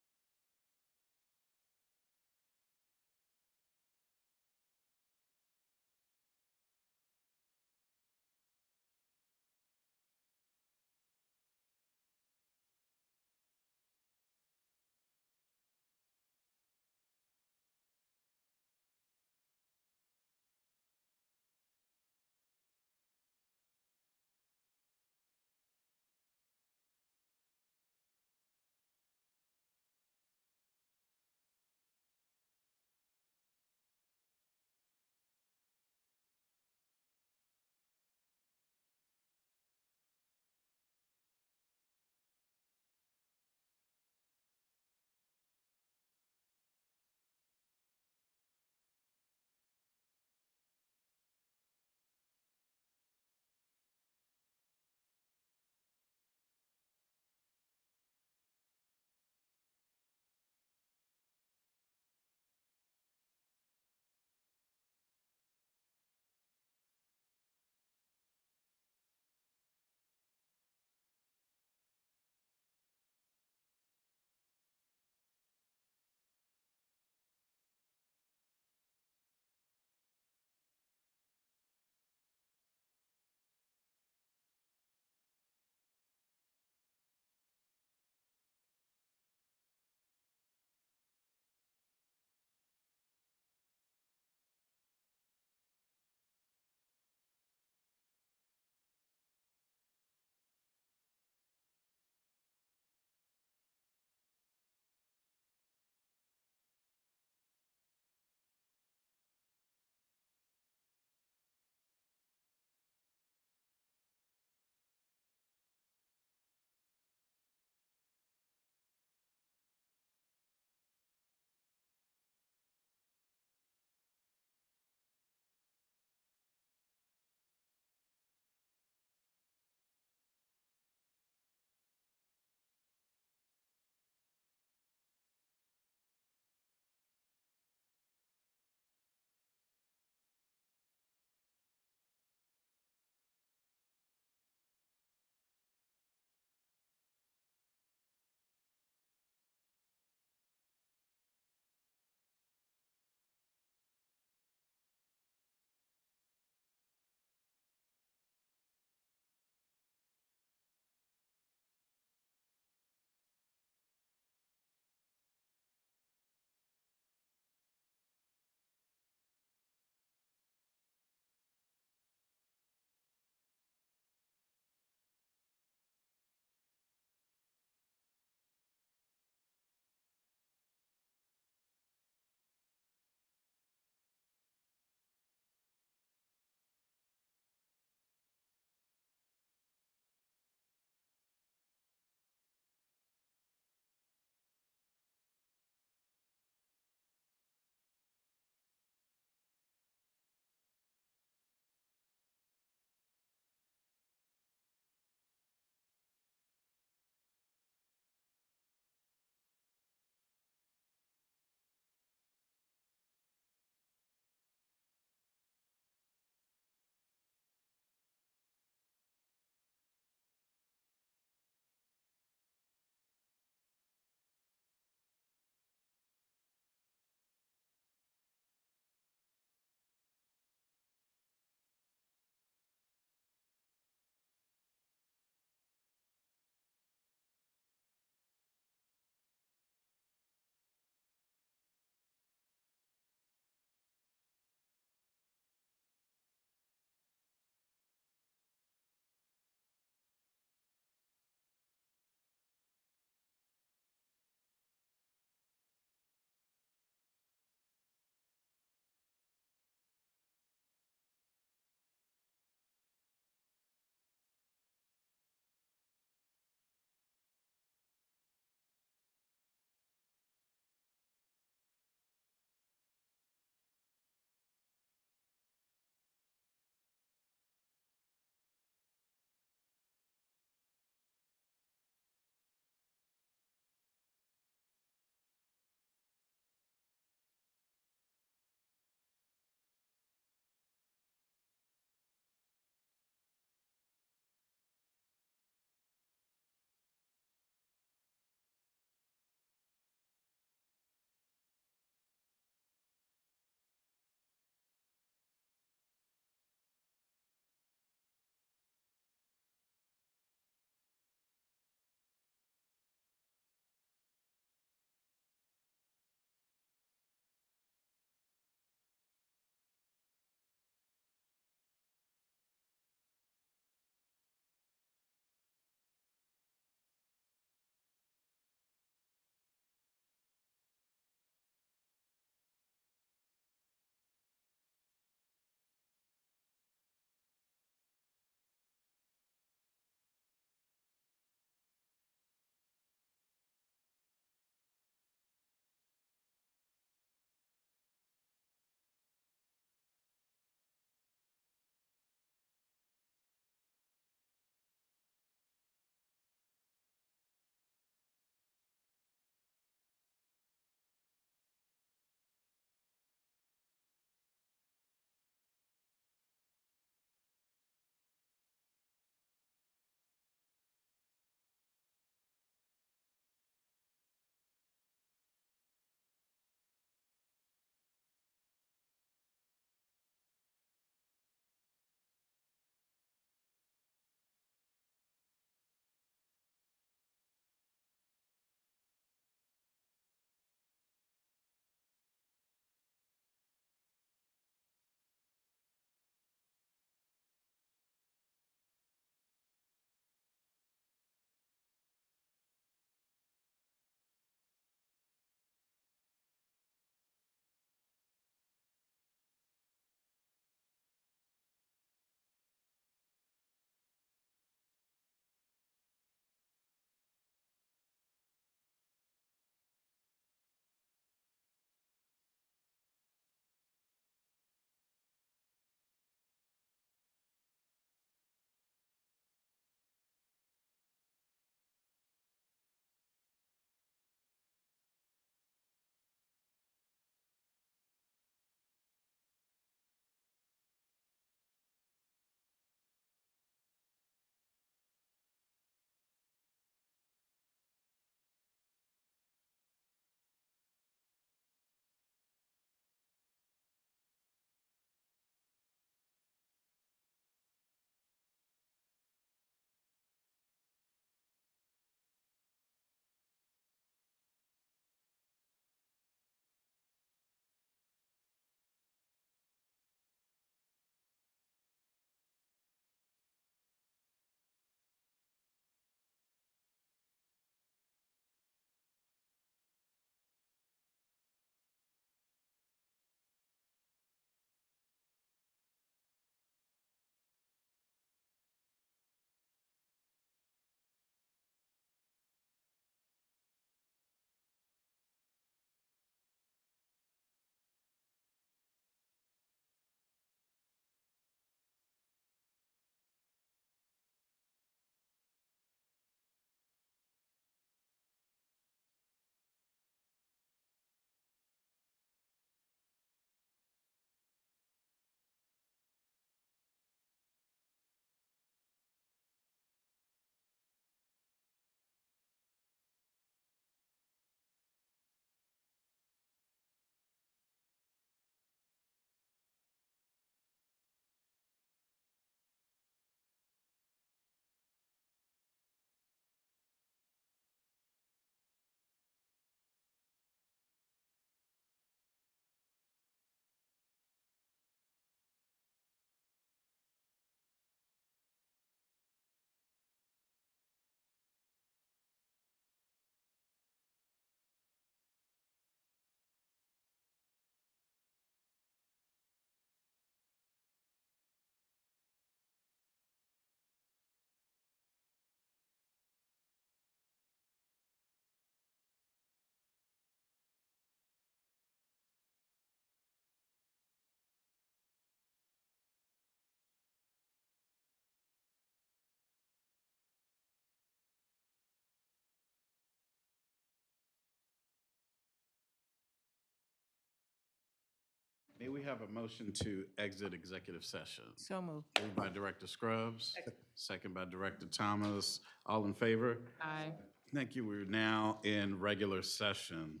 May we have a motion to exit executive session? So moved. Moved by Director Scruggs, second by Director Thomas. All in favor? Aye. Thank you. We're now in regular session.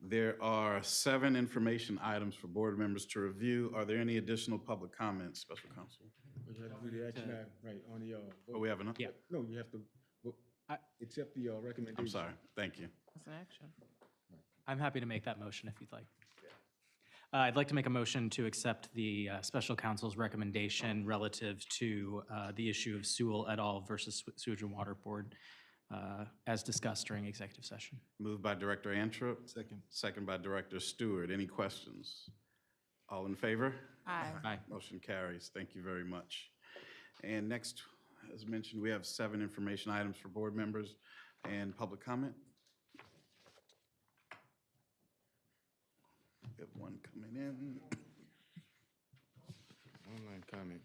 There are 7 information items for board members to review. Are there any additional public comments, Special Counsel? You have to do the action item, right, on the, Oh, we have enough? Yeah. no, you have to accept the recommendation. I'm sorry. Thank you. That's an action. I'm happy to make that motion if you'd like. I'd like to make a motion to accept the special counsel's recommendation relative to the issue of Sewell et al. Versus Sewage and Water Board as discussed during executive session. Moved by Director Anthrop. Second. Second by Director Stewart. Any questions? All in favor? Aye. Aye. Motion carries. Thank you very much. And next, as mentioned, we have 7 information items for board members and public comment. We have 1 coming in. Online comment.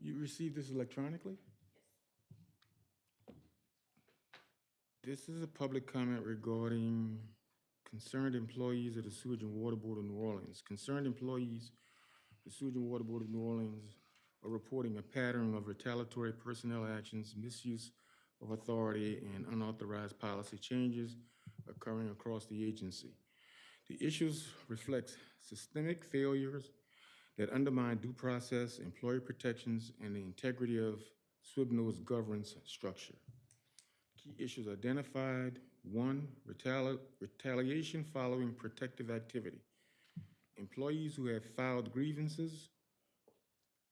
You received this electronically? This is a public comment regarding concerned employees of the Sewage and Water Board of New Orleans. Concerned employees, of the Sewage and Water Board of New Orleans are reporting a pattern of retaliatory personnel actions, misuse of authority, and unauthorized policy changes occurring across the agency. The issues reflect systemic failures that undermine due process, employee protections, and the integrity of SWBNO's governance structure. Key issues identified: 1, retaliation following protective activity. Employees who have filed grievances,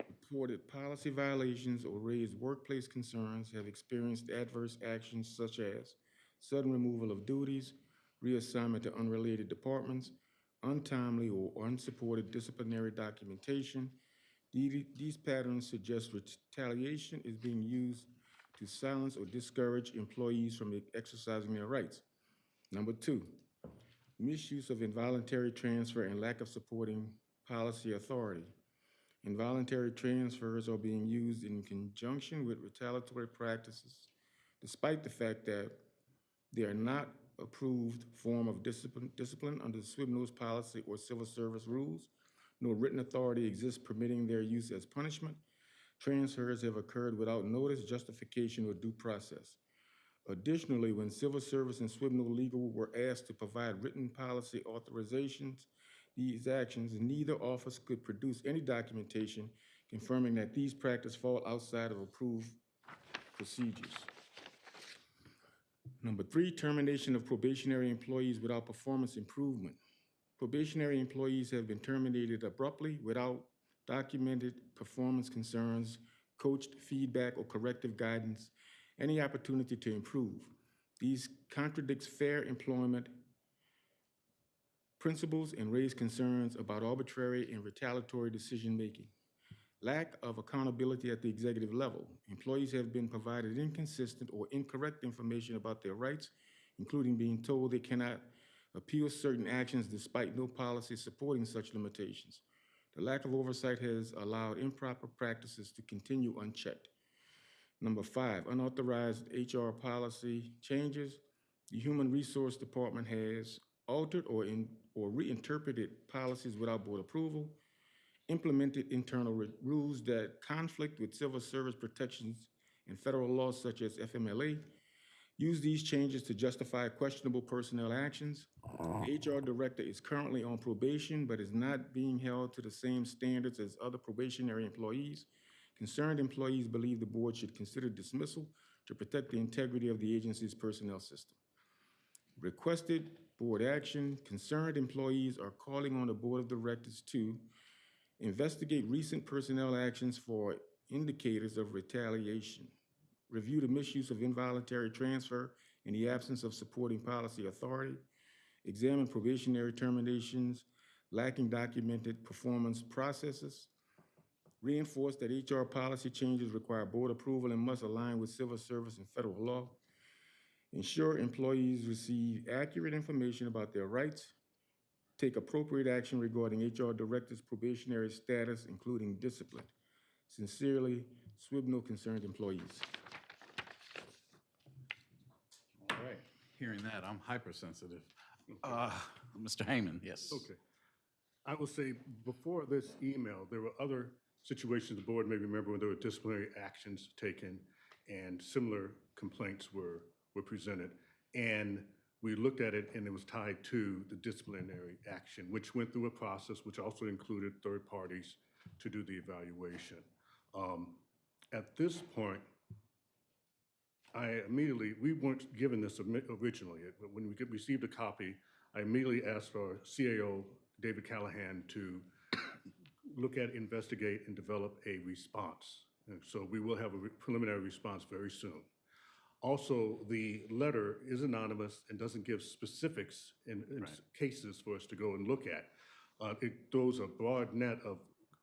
reported policy violations, or raised workplace concerns have experienced adverse actions such as sudden removal of duties, reassignment to unrelated departments, untimely or unsupported disciplinary documentation. These patterns suggest retaliation is being used to silence or discourage employees from exercising their rights. Number 2, misuse of involuntary transfer and lack of supporting policy authority. Involuntary transfers are being used in conjunction with retaliatory practices, despite the fact that they are not approved form of discipline under the SWBNO's policy or civil service rules. No written authority exists permitting their use as punishment. Transfers have occurred without notice, justification, or due process. Additionally, when civil service and SWBNO legal were asked to provide written policy authorizations, these actions, neither office could produce any documentation confirming that these practices fall outside of approved procedures. Number 3, termination of probationary employees without performance improvement. Probationary employees have been terminated abruptly without documented performance concerns, coached feedback, or corrective guidance, any opportunity to improve. These contradicts fair employment principles and raise concerns about arbitrary and retaliatory decision-making. Lack of accountability at the executive level. Employees have been provided inconsistent or incorrect information about their rights, including being told they cannot appeal certain actions despite no policy supporting such limitations. The lack of oversight has allowed improper practices to continue unchecked. Number 5, unauthorized HR policy changes. The Human Resource Department has altered or reinterpreted policies without board approval, implemented internal rules that conflict with civil service protections and federal laws such as FMLA, use these changes to justify questionable personnel actions. The HR director is currently on probation but is not being held to the same standards as other probationary employees. Concerned employees believe the board should consider dismissal to protect the integrity of the agency's personnel system. Requested board action: concerned employees are calling on the board of directors to investigate recent personnel actions for indicators of retaliation, review the misuse of involuntary transfer in the absence of supporting policy authority, examine probationary terminations lacking documented performance processes, reinforce that HR policy changes require board approval and must align with civil service and federal law, ensure employees receive accurate information about their rights, take appropriate action regarding HR Director's probationary status, including discipline. Sincerely, Swibno Concerned Employees. All right, hearing that, I'm hypersensitive. Mr. Heyman, yes. Okay. I will say, before this email, there were other situations the board may remember when there were disciplinary actions taken and similar complaints were presented. And we looked at it and it was tied to the disciplinary action, which went through a process which also included third parties to do the evaluation. At this point, we weren't given this originally. When we received a copy, I immediately asked our CAO, David Callahan, to look at, investigate, and develop a response. And so we will have a preliminary response very soon. Also, the letter is anonymous and doesn't give specifics in cases for us to go and look at. It throws a broad net of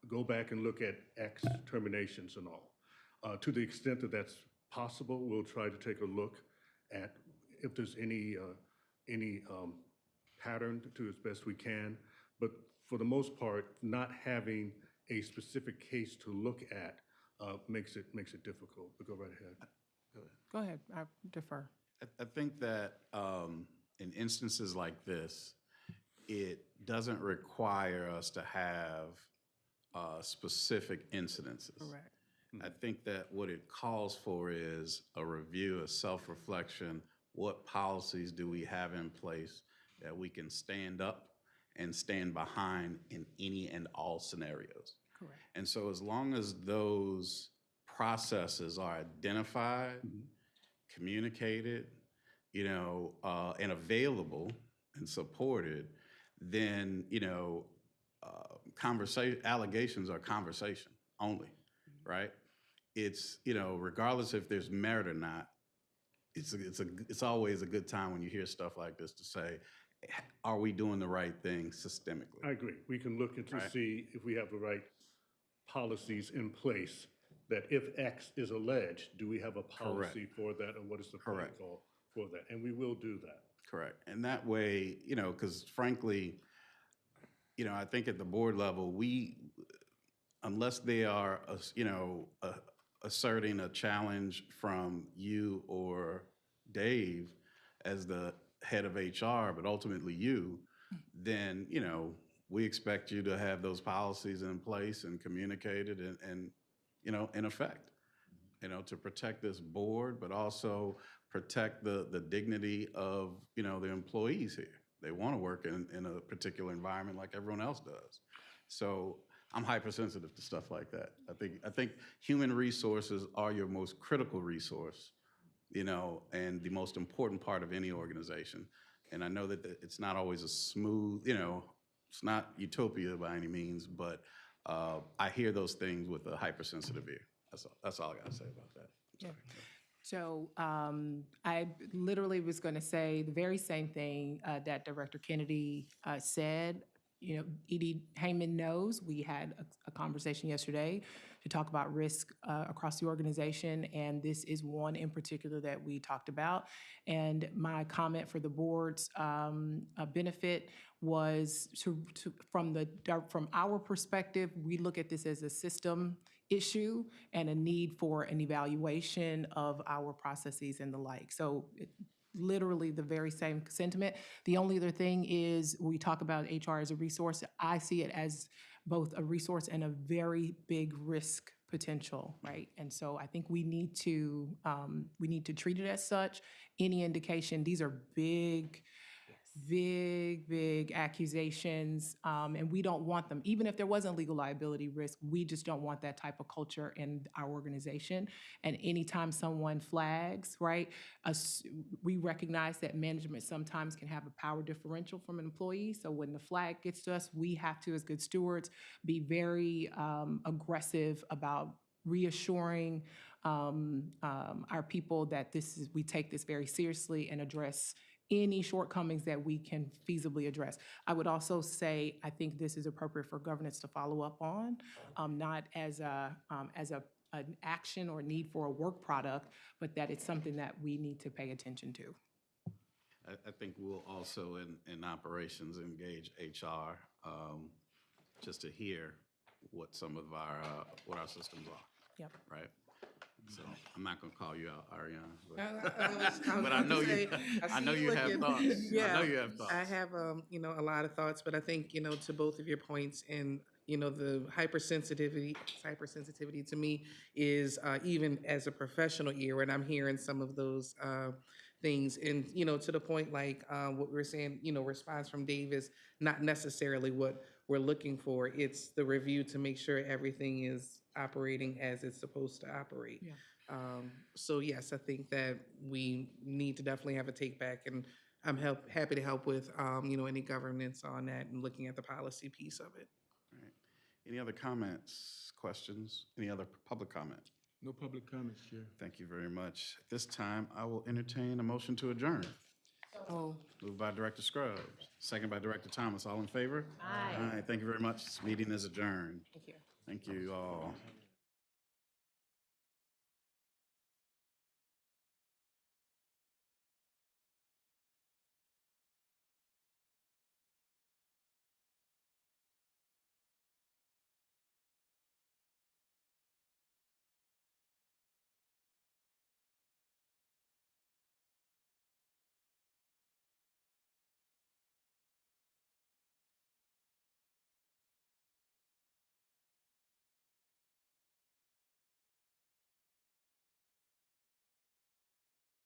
go back and look at X terminations and all. To the extent that that's possible, we'll try to take a look at if there's any pattern to as best we can. But for the most part, not having a specific case to look at makes it difficult. But go right ahead. Go ahead, I defer. I think that in instances like this, it doesn't require us to have specific incidences. Correct. I think that what it calls for is a review, a self-reflection. What policies do we have in place that we can stand up and stand behind in any and all scenarios? Correct. And so as long as those processes are identified, communicated, and available and supported, then, allegations are conversation only, right? It's, regardless if there's merit or not, it's always a good time when you hear stuff like this to say, are we doing the right thing systemically? I agree. We can look into see if we have the right policies in place, that if X is alleged, do we have a policy for that, or what is the protocol for that? And we will do that. Correct. And that way, because frankly, I think at the board level, unless they are, asserting a challenge from you or Dave as the head of HR, but ultimately you, then, we expect you to have those policies in place and communicated and in effect, to protect this board, but also protect the dignity of, the employees here. They want to work in a particular environment like everyone else does. So I'm hypersensitive to stuff like that. I think human resources are your most critical resource, and the most important part of any organization. And I know that it's not always a smooth, it's not utopia by any means, but I hear those things with a hypersensitive ear. That's all I got to say about that. Yeah. So I literally was going to say the very same thing that Director Kennedy said. Edie Heyman knows we had a conversation yesterday to talk about risk across the organization, and this is one in particular that we talked about. And my comment for the board's benefit was from our perspective, we look at this as a system issue and a need for an evaluation of our processes and the like. So literally the very same sentiment. The only other thing is we talk about HR as a resource. I see it as both a resource and a very big risk potential, right? And so I think we need to treat it as such. Any indication, these are big accusations, and we don't want them. Even if there wasn't legal liability risk, we just don't want that type of culture in our organization. And anytime someone flags, right, we recognize that management sometimes can have a power differential from an employee. So when the flag gets to us, we have to, as good stewards, be very aggressive about reassuring our people that we take this very seriously and address any shortcomings that we can feasibly address. I would also say I think this is appropriate for governance to follow up on, not as an action or need for a work product, but that it's something that we need to pay attention to. I think we'll also in operations engage HR, just to hear what some of our, what our systems are. Yep. Right? So I'm not gonna call you out, Ariana, I but I know you, I know you have thoughts. I Yeah, know you have thoughts. I have, a lot of thoughts, but I think, to both of your points and, the hypersensitivity to me is, even as a professional ear, and I'm hearing some of those, things. And, to the point like, what we were saying, response from Dave is not necessarily what we're looking for. It's the review to make sure everything is operating as it's supposed to operate. Yeah. So yes, I think that we need to definitely have a take back, and I'm happy to help with, any governance on that and looking at the policy piece of it. All right. Any other comments, questions? Any other public comment? No public comments, Chair. Thank you very much. At this time, I will entertain a motion to adjourn. Oh. Moved by Director Scruggs, second by Director Thomas. All in favor? Aye. Thank you very much. This meeting is adjourned. Thank you. Thank you all.